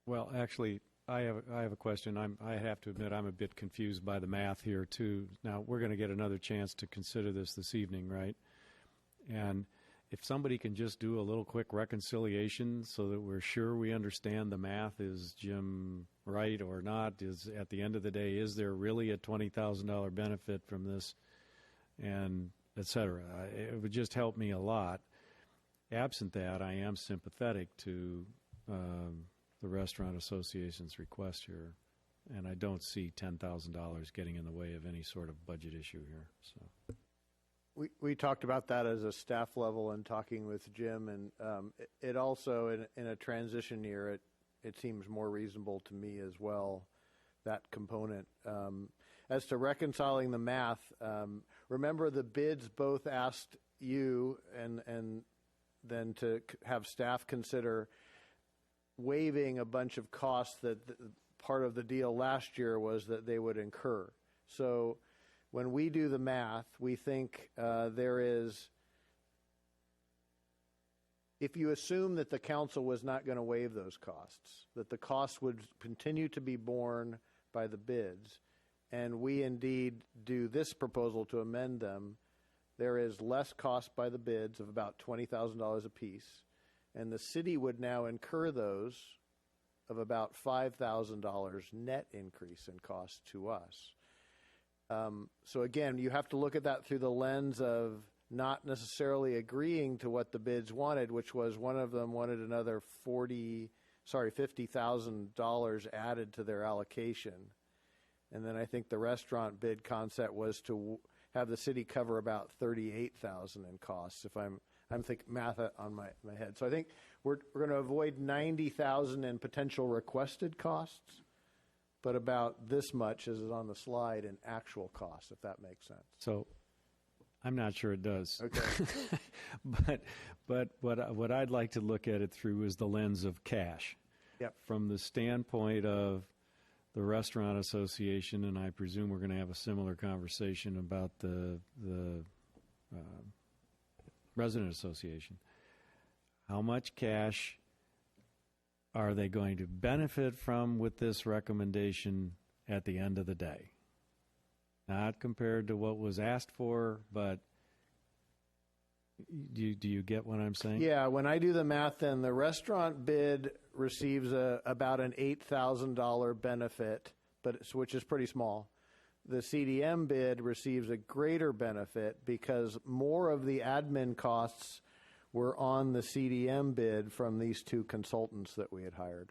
Well, actually, I have a question. I have to admit I'm a bit confused by the math here, too. Now, we're going to get another chance to consider this evening, right? And if somebody can just do a little quick reconciliation so that we're sure we understand the math, is Jim right or not? Is, at the end of the day, is there really a $20,000 benefit from this, and et cetera? It would just help me a lot. Absent that, I am sympathetic to the Restaurant Association's request here, and I don't see $10,000 getting in the way of any sort of budget issue here. So. We talked about that as a staff level and talking with Jim, and it also, in a transition year, it seems more reasonable to me as well, that component. As to reconciling the math, remember the bids both asked you and then to have staff consider waiving a bunch of costs that part of the deal last year was that they would incur. So when we do the math, we think there is, if you assume that the council was not going to waive those costs, that the costs would continue to be borne by the bids, and we indeed do this proposal to amend them, there is less cost by the bids of about $20,000 apiece, and the city would now incur those of about $5,000 net increase in cost to us. So again, you have to look at that through the lens of not necessarily agreeing to what the bids wanted, which was one of them wanted another $50,000 added to their allocation. And then I think the restaurant bid concept was to have the city cover about $38,000 in costs, if I'm thinking math on my head. So I think we're going to avoid $90,000 in potential requested costs, but about this much, as is on the slide, in actual costs, if that makes sense. So I'm not sure it does. Okay. but what I'd like to look at it through is the lens of cash. Yep. From the standpoint of the Restaurant Association, and I presume we're going to have a similar conversation about the Resident Association. How much cash are they going to benefit from with this recommendation at the end of the day? Not compared to what was asked for, but do you get what I'm saying? Yeah, when I do the math, then the restaurant bid receives about an $8,000 benefit, which is pretty small. The CDM bid receives a greater benefit because more of the admin costs were on the CDM bid from these two consultants that we had hired.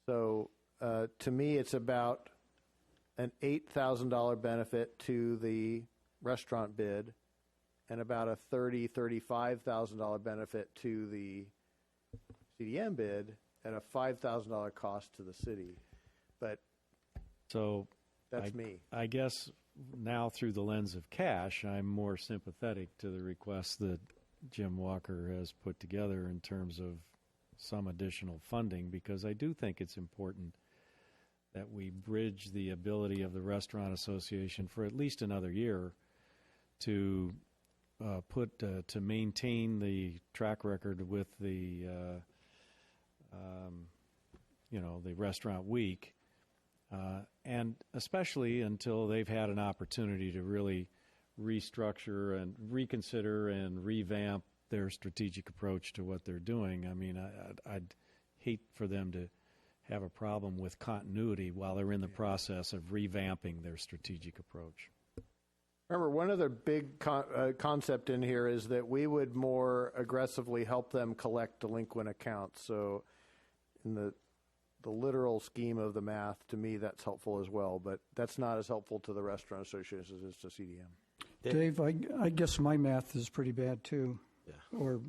So to me, it's about an $8,000 benefit to the restaurant bid and about a $35,000 benefit to the CDM bid and a $5,000 cost to the city. But so that's me. I guess now through the lens of cash, I'm more sympathetic to the request that Jim Walker has put together in terms of some additional funding, because I do think it's important that we bridge the ability of the Restaurant Association for at least another year to to maintain the track record with the the Restaurant Week, and especially until they've had an opportunity to really restructure and reconsider and revamp their strategic approach to what they're doing. I mean, I'd hate for them to have a problem with continuity while they're in the process of revamping their strategic approach. Remember, one other big concept in here is that we would more aggressively help them collect delinquent accounts. So in the literal scheme of the math, to me, that's helpful as well. But that's not as helpful to the restaurant associations as it is to CDM. Dave, I guess my math is pretty bad too. Yeah. Or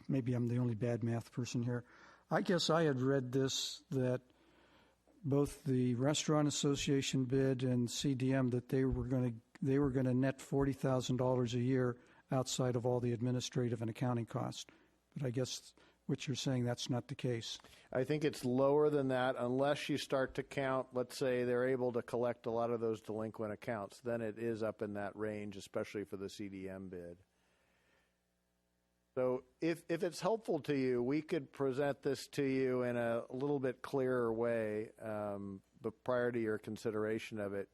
maybe I'm the only bad math person here. I guess I had read this, that both the Restaurant Association bid and CDM, that they were going to net $40,000 a year outside of all the administrative and accounting costs. But I guess what you're saying, that's not the case. I think it's lower than that unless you start to count, let's say they're able to collect a lot of those delinquent accounts. Then it is up in that range, especially for the CDM bid. So if it's helpful to you, we could present this to you in a little bit clearer way, but prior to your consideration of it,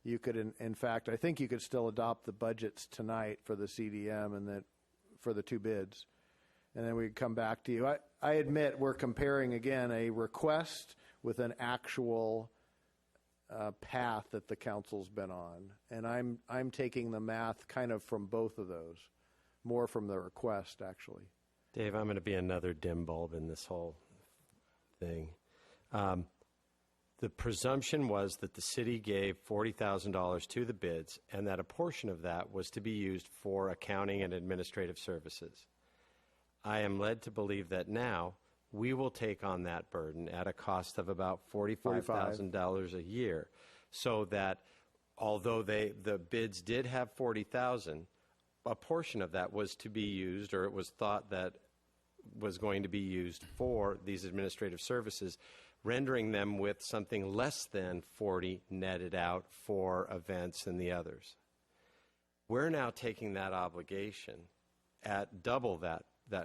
you could, in fact, I think you could still adopt the budgets tonight for the CDM and then for the two bids. And then we'd come back to you. I admit we're comparing, again, a request with an actual path that the council's been on. And I'm taking the math kind of from both of those, more from the request, actually. Dave, I'm going to be another dim bulb in this whole thing. The presumption was that the city gave $40,000 to the bids and that a portion of that was to be used for accounting and administrative services. I am led to believe that now we will take on that burden at a cost of about $45,000 a year, so that although the bids did have $40,000, a portion of that was to be used, or it was thought that was going to be used for these administrative services, rendering them with something less than 40 netted out for events and the others. We're now taking that obligation at double that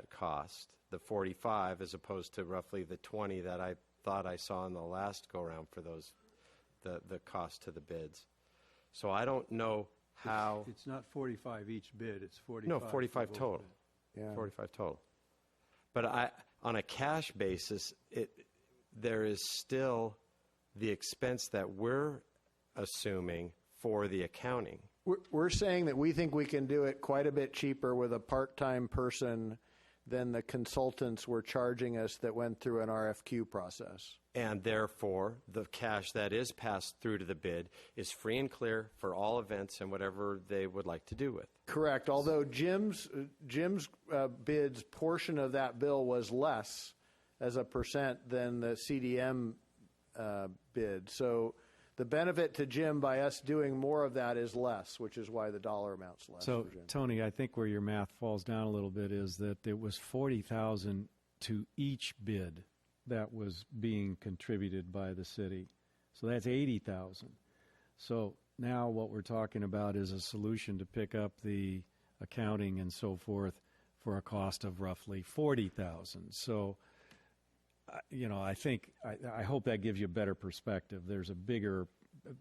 cost, the 45, as opposed to roughly the 20 that I thought I saw in the last go-round for those, the cost to the bids. So I don't know how... It's not 45 each bid, it's 45. No, 45 total. Yeah. 45 total. But on a cash basis, there is still the expense that we're assuming for the accounting. We're saying that we think we can do it quite a bit cheaper with a part-time person than the consultants were charging us that went through an RFQ process. And therefore, the cash that is passed through to the bid is free and clear for all events and whatever they would like to do with. Correct. Although Jim's bid's portion of that bill was less as a percent than the CDM bid. So the benefit to Jim by us doing more of that is less, which is why the dollar amount's less. So, Tony, I think where your math falls down a little bit is that it was $40,000 to each bid that was being contributed by the city. So that's $80,000. So now what we're talking about is a solution to pick up the accounting and so forth for a cost of roughly $40,000. So, I hope that gives you a better perspective. There's a bigger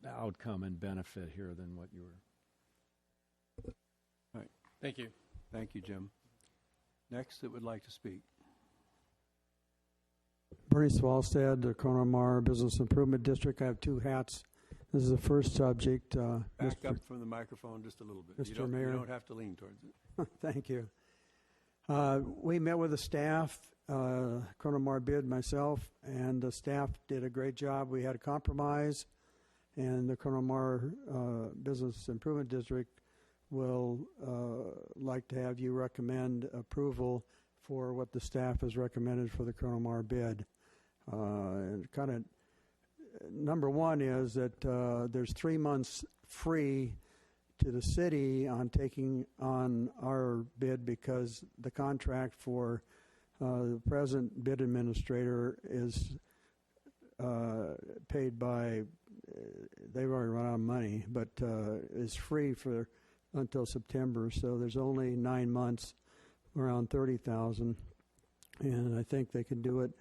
outcome and benefit here than what you were. All right. Thank you. Thank you, Jim. Next, that would like to speak. Bernie Swalstad, the Connemara Business Improvement District. I have two hats. This is the first subject. Back up from the microphone just a little bit. Mr. Mayor. You don't have to lean towards it. Thank you. We met with the staff, Connemara bid, myself, and the staff did a great job. We had a compromise, and the Connemara Business Improvement District will like to have you recommend approval for what the staff has recommended for the Connemara bid. Number one is that there's 3 months free to the city on taking on our bid because the contract for the present bid administrator is paid by, they've already run out of money, but is free for until September. So there's only 9 months, around $30,000, and I think they can do it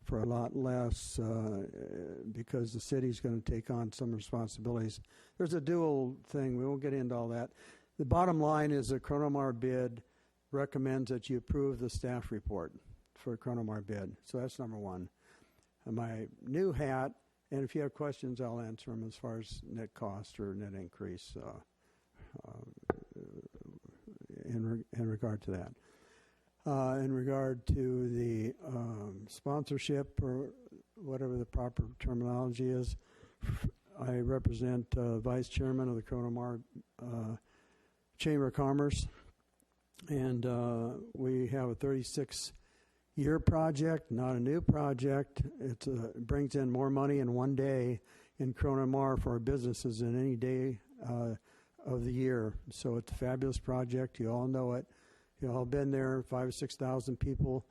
for a lot less because the city's going to take on some responsibilities. There's a dual thing. We won't get into all that. The bottom line is the Connemara bid recommends that you approve the staff report for Connemara bid. So that's number one. my new hat. And if you have questions, I'll answer them as far as net cost or net increase in regard to that. In regard to the sponsorship or whatever the proper terminology is, I represent Vice Chairman of the Corona Chamber of Commerce, and we have a 36-year project, not a new project. It brings in more money in one day in Corona for our businesses than any day of the year. So it's a fabulous project. You all know it. You all been there. 5,000 or 6,000 people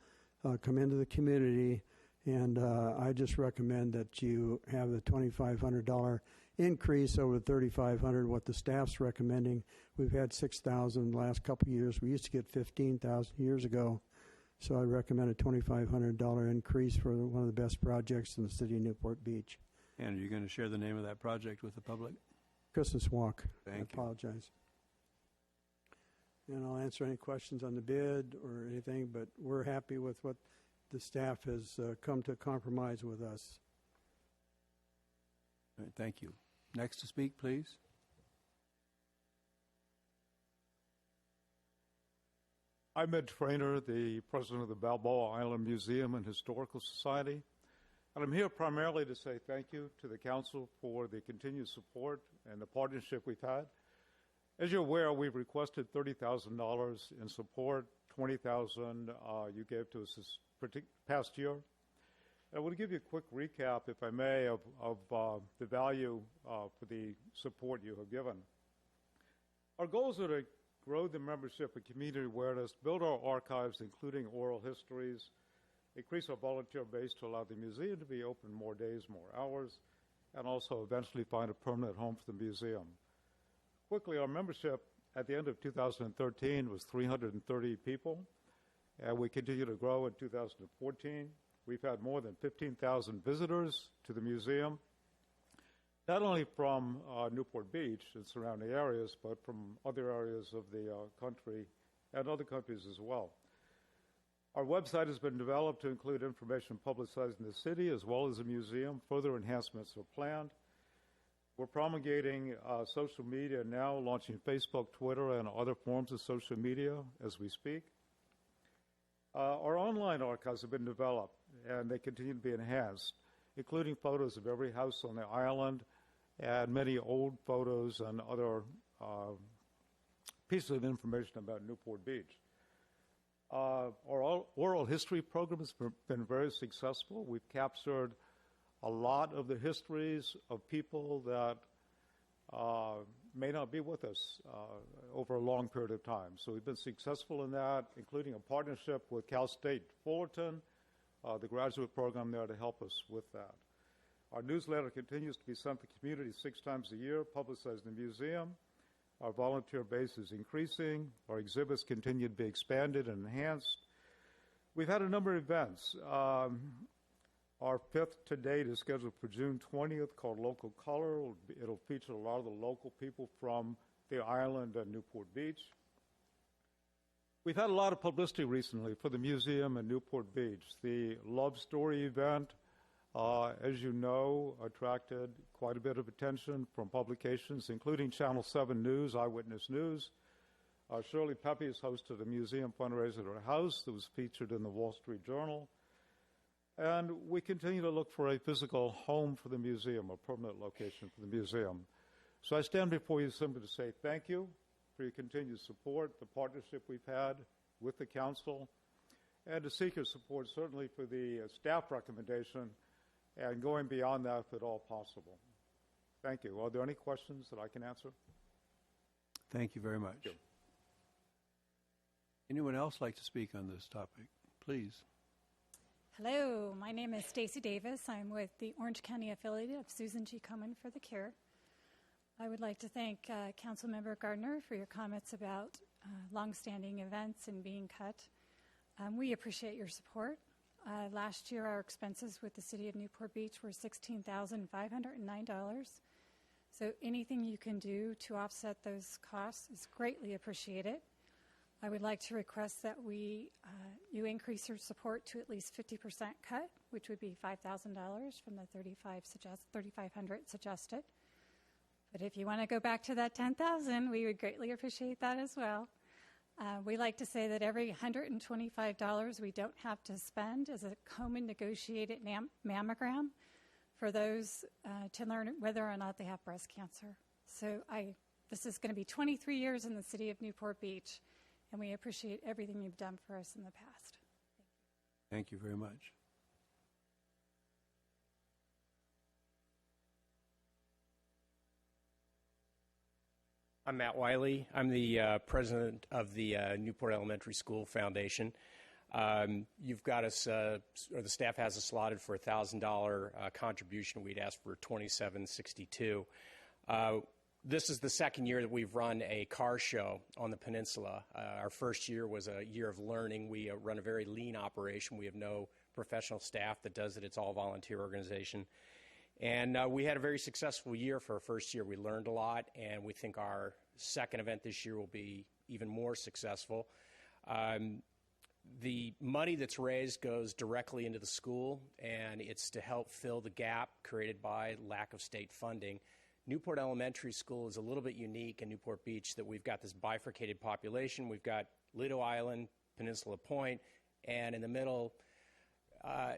come into the community, and I just recommend that you have the $2,500 increase over the $3,500. What the staff's recommending. We've had 6,000 the last couple of years. We used to get 15,000 years ago, so I recommend a $2,500 increase for one of the best projects in the city of Newport Beach. And are you going to share the name of that project with the public? Christmas Walk. Thank I you. apologize. And I'll answer any questions on the bid or anything, but we're happy with what the staff has come to compromise with us. All right, thank you. Next to speak, please. I'm Ed Trainer, the president of the Balboa Island Museum and Historical Society. And I'm here primarily to say thank you to the council for the continued support and the partnership we've had. As you're aware, we've requested $30,000 in support, $20,000 you gave to us this past year. I want to give you a quick recap, if I may, of the value for the support you have given. Our goals are to grow the membership and community awareness, build our archives, including oral histories, increase our volunteer base to allow the museum to be open more days, more hours, and also eventually find a permanent home for the museum. Quickly, our membership at the end of 2013 was 330 people, and we continue to grow in 2014. We've had more than 15,000 visitors to the museum, not only from Newport Beach and surrounding areas, but from other areas of the country and other countries as well. Our website has been developed to include information publicizing the city as well as the museum. Further enhancements are planned. We're promulgating social media now, launching Facebook, Twitter, and other forms of social media as we speak. Our online archives have been developed, and they continue to be enhanced, including photos of every house on the island and many old photos and other pieces of information about Newport Beach. Our oral history program has been very successful. We've captured a lot of the histories of people that may not be with us over a long period of time. So we've been successful in that, including a partnership with Cal State Fullerton, the graduate program there to help us with that. Our newsletter continues to be sent to the community 6 times a year, publicized in the museum. Our volunteer base is increasing. Our exhibits continue to be expanded and enhanced. We've had a number of events. Our 5th to date is scheduled for June 20th, called Local Color. It'll feature a lot of the local people from the island and Newport Beach. We've had a lot of publicity recently for the museum and Newport Beach. The Love Story event, as you know, attracted quite a bit of attention from publications, including Channel 7 News, Eyewitness News. Shirley Pepe has hosted a museum fundraiser at her house that was featured in the Wall Street Journal. And we continue to look for a physical home for the museum, a permanent location for the museum. So I stand before you simply to say thank you for your continued support, the partnership we've had with the council, and to seek your support certainly for the staff recommendation and going beyond that if at all possible. Thank you. Are there any questions that I can answer? Thank you very much. Thank you. Anyone else like to speak on this topic? Please. Hello, my name is Stacy Davis. I'm with the Orange County affiliate of Susan G. Komen for the Cure. I would like to thank Councilmember Gardner for your comments about longstanding events and being cut. We appreciate your support. Last year, our expenses with the City of Newport Beach were $16,509. So anything you can do to offset those costs is greatly appreciated. I would like to request that you increase your support to at least 50% cut, which would be $5,000 from the $3,500 suggested. But if you want to go back to that $10,000, we would greatly appreciate that as well. We like to say that every $125 we don't have to spend is a Komen negotiated mammogram for those to learn whether or not they have breast cancer. So this is going to be 23 years in the city of Newport Beach, and we appreciate everything you've done for us in the past. Thank you very much. I'm Matt Wiley. I'm the president of the Newport Elementary School Foundation. You've got us, or the staff has us slotted for a $1,000 contribution. We'd asked for $2,762. This is the second year that we've run a car show on the peninsula. Our first year was a year of learning. We run a very lean operation. We have no professional staff that does it. It's all volunteer organization. And we had a very successful year for our first year. We learned a lot, and we think our second event this year will be even more successful. The money that's raised goes directly into the school, and it's to help fill the gap created by lack of state funding. Newport Elementary School is a little bit unique in Newport Beach that we've got this bifurcated population. We've got Lido Island, Peninsula Point, and in the middle,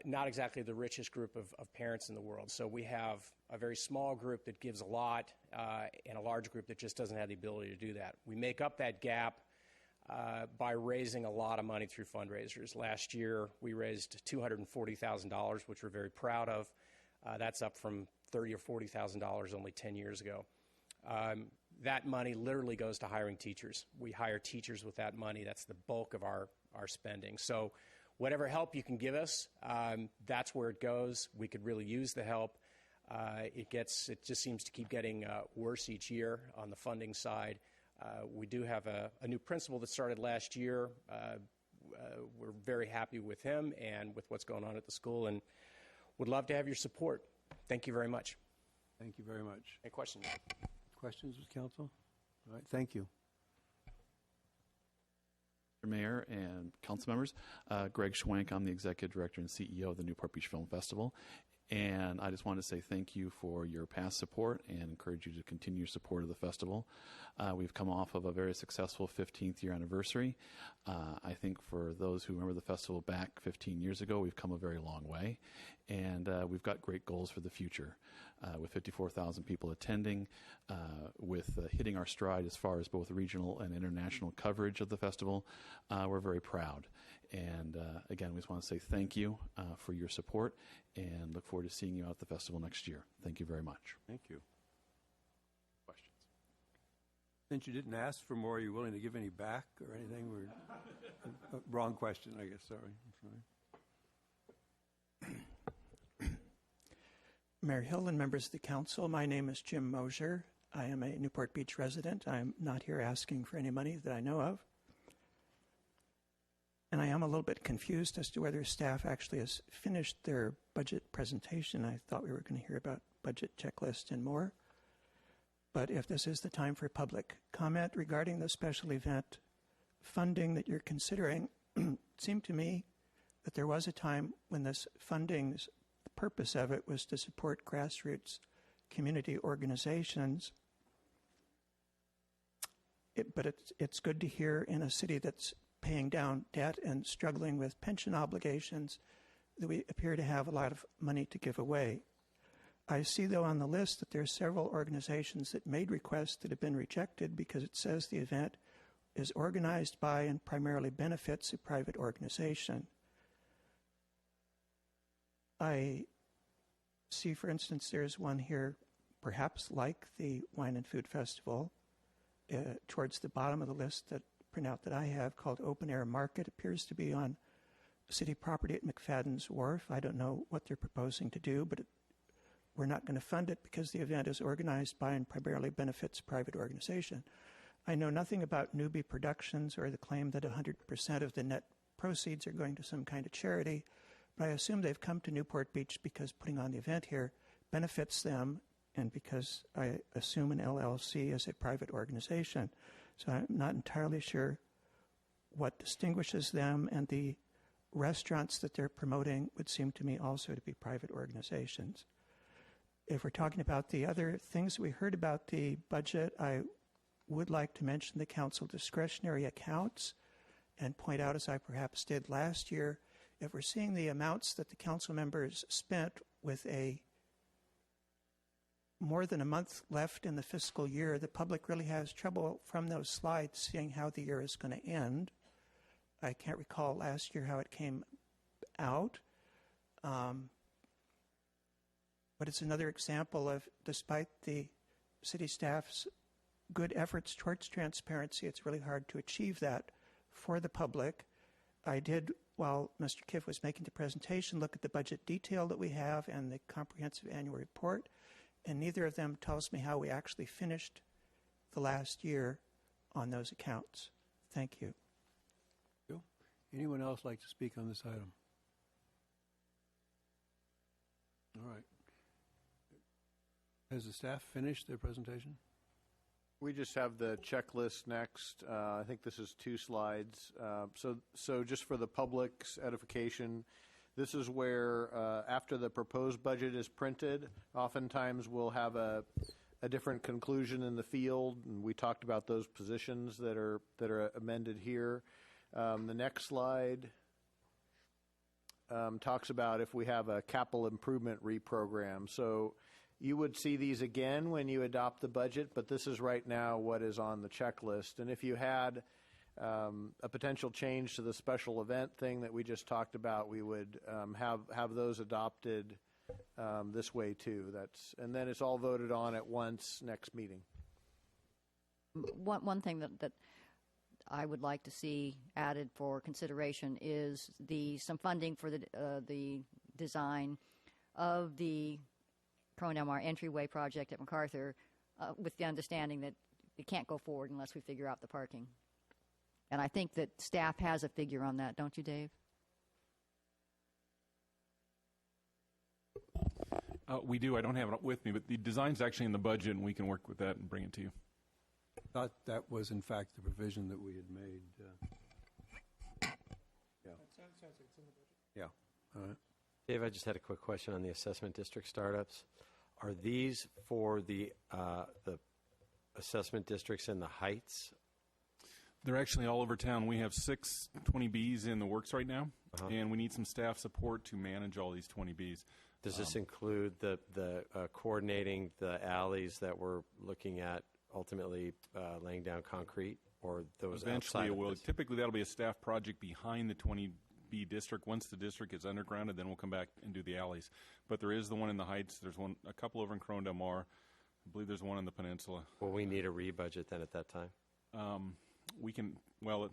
not exactly the richest group of parents in the world. So we have a very small group that gives a lot and a large group that just doesn't have the ability to do that. We make up that gap by raising a lot of money through fundraisers. Last year, we raised $240,000, which we're very proud of. That's up from $30,000 or $40,000 only 10 years ago. That money literally goes to hiring teachers. We hire teachers with that money. That's the bulk of our spending. So whatever help you can give us, that's where it goes. We could really use the help. It just seems to keep getting worse each year on the funding side. We do have a new principal that started last year. We're very happy with him and with what's going on at the school, and would love to have your support. Thank you very much. Thank you very much. Any questions? Questions, Council? All right, thank you. Mayor and council members, Greg Schwank. I'm the Executive Director and CEO of the Newport Beach Film Festival. And I just want to say thank you for your past support and encourage you to continue your support of the festival. We've come off of a very successful 15th year anniversary. I think for those who remember the festival back 15 years ago, we've come a very long way. And we've got great goals for the future. With 54,000 people attending, with hitting our stride as far as both regional and international coverage of the festival, we're very proud. And again, we just want to say thank you for your support and look forward to seeing you out at the festival next year. Thank you very much. Thank you. Questions? Since you didn't ask for more, are you willing to give any back or anything? Wrong question, I guess. Sorry. Mayor Hill and members of the council, my name is Jim Mosier. I am a Newport Beach resident. I'm not here asking for any money that I know of. And I am a little bit confused as to whether staff actually has finished their budget presentation. I thought we were going to hear about budget checklist and more. But if this is the time for public comment regarding the special event funding that you're considering, it seemed to me that there was a time when this funding, the purpose of it was to support grassroots community organizations. But it's good to hear in a city that's paying down debt and struggling with pension obligations that we appear to have a lot of money to give away. I see, though, on the list that there are several organizations that made requests that have been rejected because it says the event is organized by and primarily benefits a private organization. I see, for instance, there's one here, perhaps like the Wine and Food Festival, towards the bottom of the list, that printout that I have, called Open Air Market, appears to be on city property at McFadden's Wharf. I don't know what they're proposing to do, but we're not going to fund it because the event is organized by and primarily benefits a private organization. I know nothing about Newbie Productions or the claim that 100% of the net proceeds are going to some kind of charity, but I assume they've come to Newport Beach because putting on the event here benefits them, and because I assume an LLC is a private organization. So I'm not entirely sure what distinguishes them, and the restaurants that they're promoting would seem to me also to be private organizations. If we're talking about the other things we heard about the budget, I would like to mention the council discretionary accounts and point out, as I perhaps did last year, if we're seeing the amounts that the council members spent with more than a month left in the fiscal year, the public really has trouble from those slides seeing how the year is going to end. I can't recall last year how it came out. But it's another example of, despite the city staff's good efforts towards transparency, it's really hard to achieve that for the public. I did, while Mr. Kiff was making the presentation, look at the budget detail that we have and the comprehensive annual report, and neither of them tells me how we actually finished the last year on those accounts. Thank you. Anyone else like to speak on this item? All right. Has the staff finished their presentation? We just have the checklist next. I think this is 2 slides. So just for the public's edification, this is where after the proposed budget is printed, oftentimes we'll have a different conclusion in the field, and we talked about those positions that are amended here. The next slide talks about if we have a capital improvement reprogram. So you would see these again when you adopt the budget, but this is right now what is on the checklist. And if you had a potential change to the special event thing that we just talked about, we would have those adopted this way too. And then it's all voted on at once next meeting. One thing that I would like to see added for consideration is some funding for the design of the Pro Del Mar entryway project at MacArthur, with the understanding that it can't go forward unless we figure out the parking. And I think that staff has a figure on that, don't you, Dave? We do. I don't have it with me, but the design's actually in the budget, and we can work with that and bring it to you. I thought that was, in fact, the provision that we had made. Yeah. Yeah. All right. Dave, I just had a quick question on the assessment district startups. Are these for the assessment districts in the Heights? They're actually all over town. We have 6 20Bs in the works right now, and we need some staff support to manage all these 20Bs. Does this include the coordinating the alleys that we're looking at, ultimately laying down concrete, or those eventually outside it will? of this? Typically, that'll be a staff project behind the 20B district. Once the district is undergrounded, then we'll come back and do the alleys. But there is the one in the Heights. There's a couple over in Corona Del Mar. I believe there's one in the Peninsula. Will we need a rebudget then at that time? We can. Well,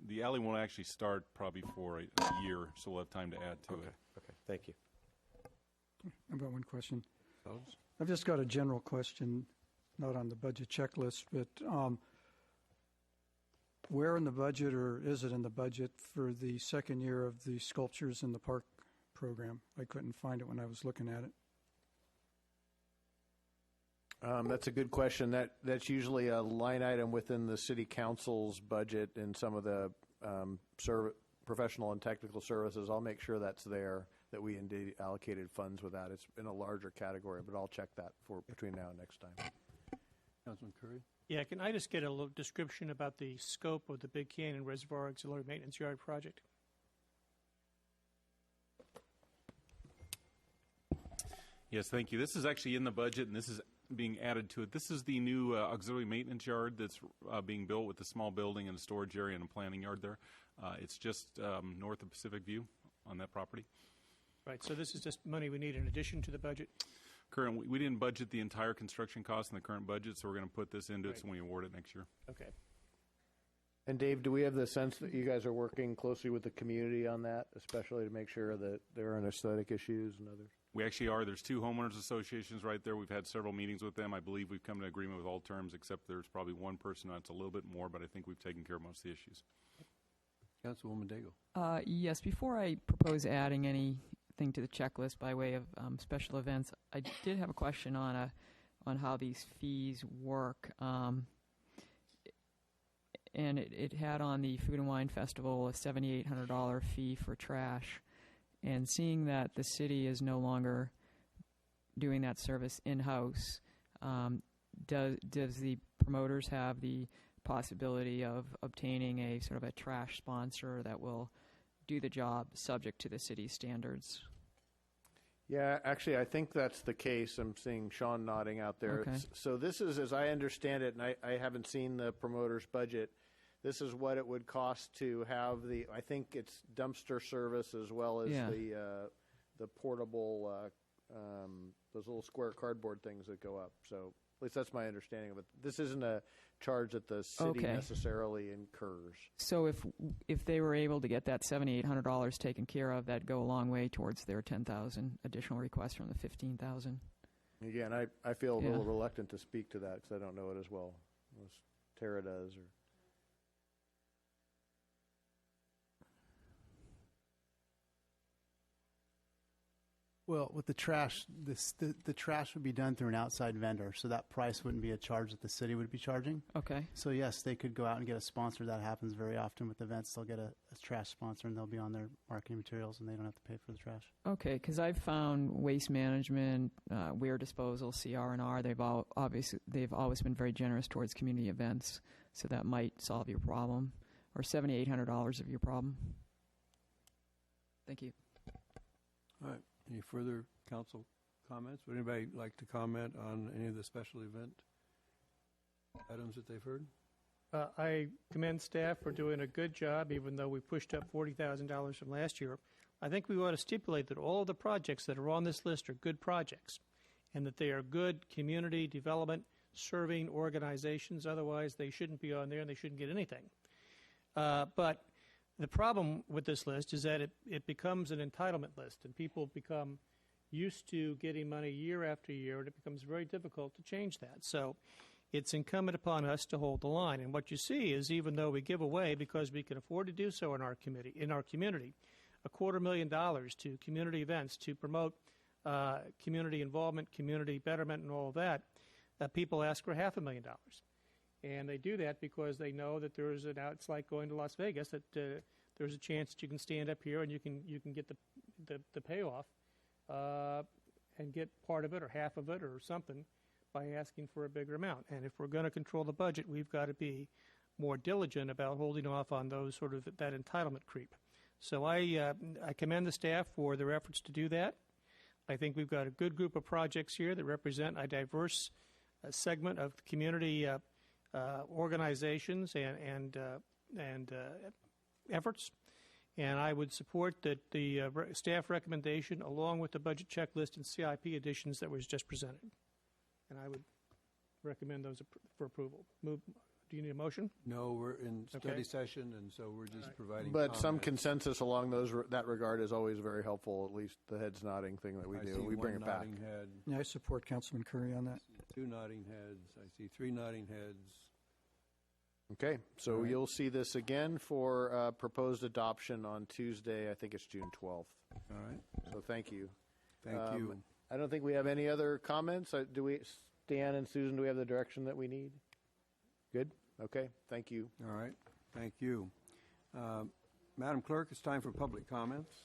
the alley won't actually start probably for a year, so we'll have time to add to it. Okay. Thank you. I've got one question. I've just got a general question, not on the budget checklist, but where in the budget, or is it in the budget for the second year of the sculptures in the park program? I couldn't find it when I was looking at it. That's a good question. That's usually a line item within the city council's budget in some of the professional and technical services. I'll make sure that's there, that we indeed allocated funds with that. It's in a larger category, but I'll check that for between now and next time. Councilman Curry? Yeah, can I just get a little description about the scope of the Big Canyon Reservoir Auxiliary Maintenance Yard project? Yes, thank you. This is actually in the budget, and this is being added to it. This is the new auxiliary maintenance yard that's being built with a small building and a storage area and a planting yard there. It's just north of Pacific View on that property. Right, so this is just money we need in addition to the budget? We didn't budget the entire construction cost in the current budget, so we're going to put this into it when we award it next year. Okay. And Dave, do we have the sense that you guys are working closely with the community on that, especially to make sure that there aren't aesthetic issues and others? We actually are. There's 2 homeowners associations right there. We've had several meetings with them. I believe we've come to agreement with all terms, except there's probably one person that's a little bit more, but I think we've taken care of most of the issues. Councilwoman Daigle. Yes, before I propose adding anything to the checklist by way of special events, I did have a question on how these fees work. and it had on the Food and Wine Festival a $7,800 fee for trash. And seeing that the city is no longer doing that service in-house, does the promoters have the possibility of obtaining a sort of a trash sponsor that will do the job subject to the city's standards? Yeah, actually, I think that's the case. I'm seeing Sean nodding out there. Okay. So this is, as I understand it, and I haven't seen the promoter's budget, this is what it would cost to have I think it's dumpster service as well as the portable, those little square cardboard things that go up. So at least that's my understanding of it. This isn't a charge that the city necessarily incurs. So if they were able to get that $7,800 taken care of, that'd go a long way towards their 10,000 additional request from the 15,000. Again, I feel a little reluctant to speak to that because I don't know it as well as Tara does. Well, with the trash, the trash would be done through an outside vendor, so that price wouldn't be a charge that the city would be charging. Okay. So yes, they could go out and get a sponsor. That happens very often with events. They'll get a trash sponsor, and they'll be on their marketing materials, and they don't have to pay for the trash. Okay, because I've found Waste Management, Weir Disposal, CR&R, they've always been very generous towards community events, so that might solve your problem, or $7,800 of your problem. Thank you. All right. Any further council comments? Would anybody like to comment on any of the special event items that they've heard? I commend staff for doing a good job, even though we pushed up $40,000 from last year. I think we ought to stipulate that all of the projects that are on this list are good projects, and that they are good community development serving organizations. Otherwise, they shouldn't be on there, and they shouldn't get anything. But the problem with this list is that it becomes an entitlement list, and people become used to getting money year after year, and it becomes very difficult to change that. So it's incumbent upon us to hold the line. And what you see is, even though we give away, because we can afford to do so in our community, $250,000 to community events to promote community involvement, community betterment, and all of that, people ask for $500,000. And they do that because they know that there's it's like going to Las Vegas, that there's a chance that you can stand up here and you can get the payoff and get part of it or half of it or something by asking for a bigger amount. And if we're going to control the budget, we've got to be more diligent about holding off on those sort of that entitlement creep. So I commend the staff for their efforts to do that. I think we've got a good group of projects here that represent a diverse segment of community organizations and efforts, and I would support that the staff recommendation along with the budget checklist and CIP additions that was just presented, and I would recommend those for approval. Do you need a motion? No, we're in study session, and so we're just providing. But some consensus along that regard is always very helpful. At least the heads nodding thing that we do, we bring it back. Head. Yeah, I support Councilman Curry on that. 2 nodding heads. I see 3 nodding heads. Okay, so you'll see this again for proposed adoption on Tuesday. I think it's June 12th. All right. So thank you. Thank you. I don't think we have any other comments. Do we, Stan and Susan, do we have the direction that we need? Good? Okay, thank you. All right, thank you. Madam Clerk, it's time for public comments.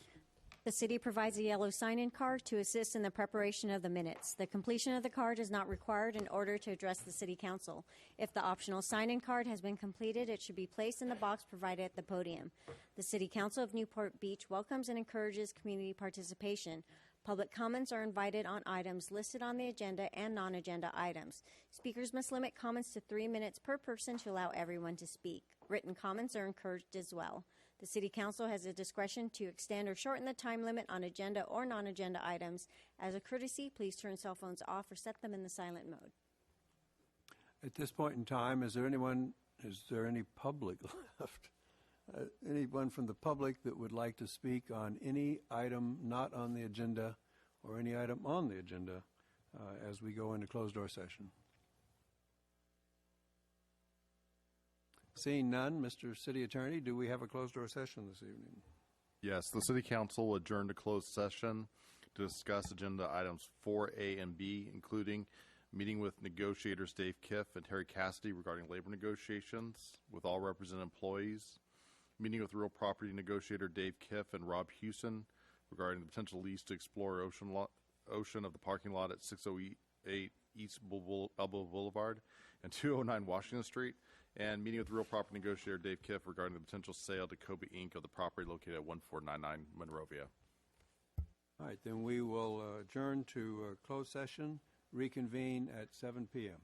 The city provides a yellow sign-in card to assist in the preparation of the minutes. The completion of the card is not required in order to address the city council. If the optional sign-in card has been completed, it should be placed in the box provided at the podium. The City Council of Newport Beach welcomes and encourages community participation. Public comments are invited on items listed on the agenda and non-agenda items. Speakers must limit comments to 3 minutes per person to allow everyone to speak. Written comments are encouraged as well. The City Council has the discretion to extend or shorten the time limit on agenda or non-agenda items. As a courtesy, please turn cell phones off or set them in the silent mode. At this point in time, is there any public left? Anyone from the public that would like to speak on any item not on the agenda or any item on the agenda as we go into closed-door session? Seeing none, Mr. City Attorney, do we have a closed-door session this evening? Yes, the City Council will adjourn to closed session to discuss agenda items 4A and B, including meeting with negotiators Dave Kiff and Terry Cassidy regarding labor negotiations with all represented employees, meeting with real property negotiator Dave Kiff and Rob Hewson regarding the potential lease to explore ocean of the parking lot at 608 East Balboa Boulevard and 209 Washington Street, and meeting with real property negotiator Dave Kiff regarding the potential sale to Kobe Inc. of the property located at 1499 Monrovia. All right, then we will adjourn to closed session, reconvene at 7 p.m.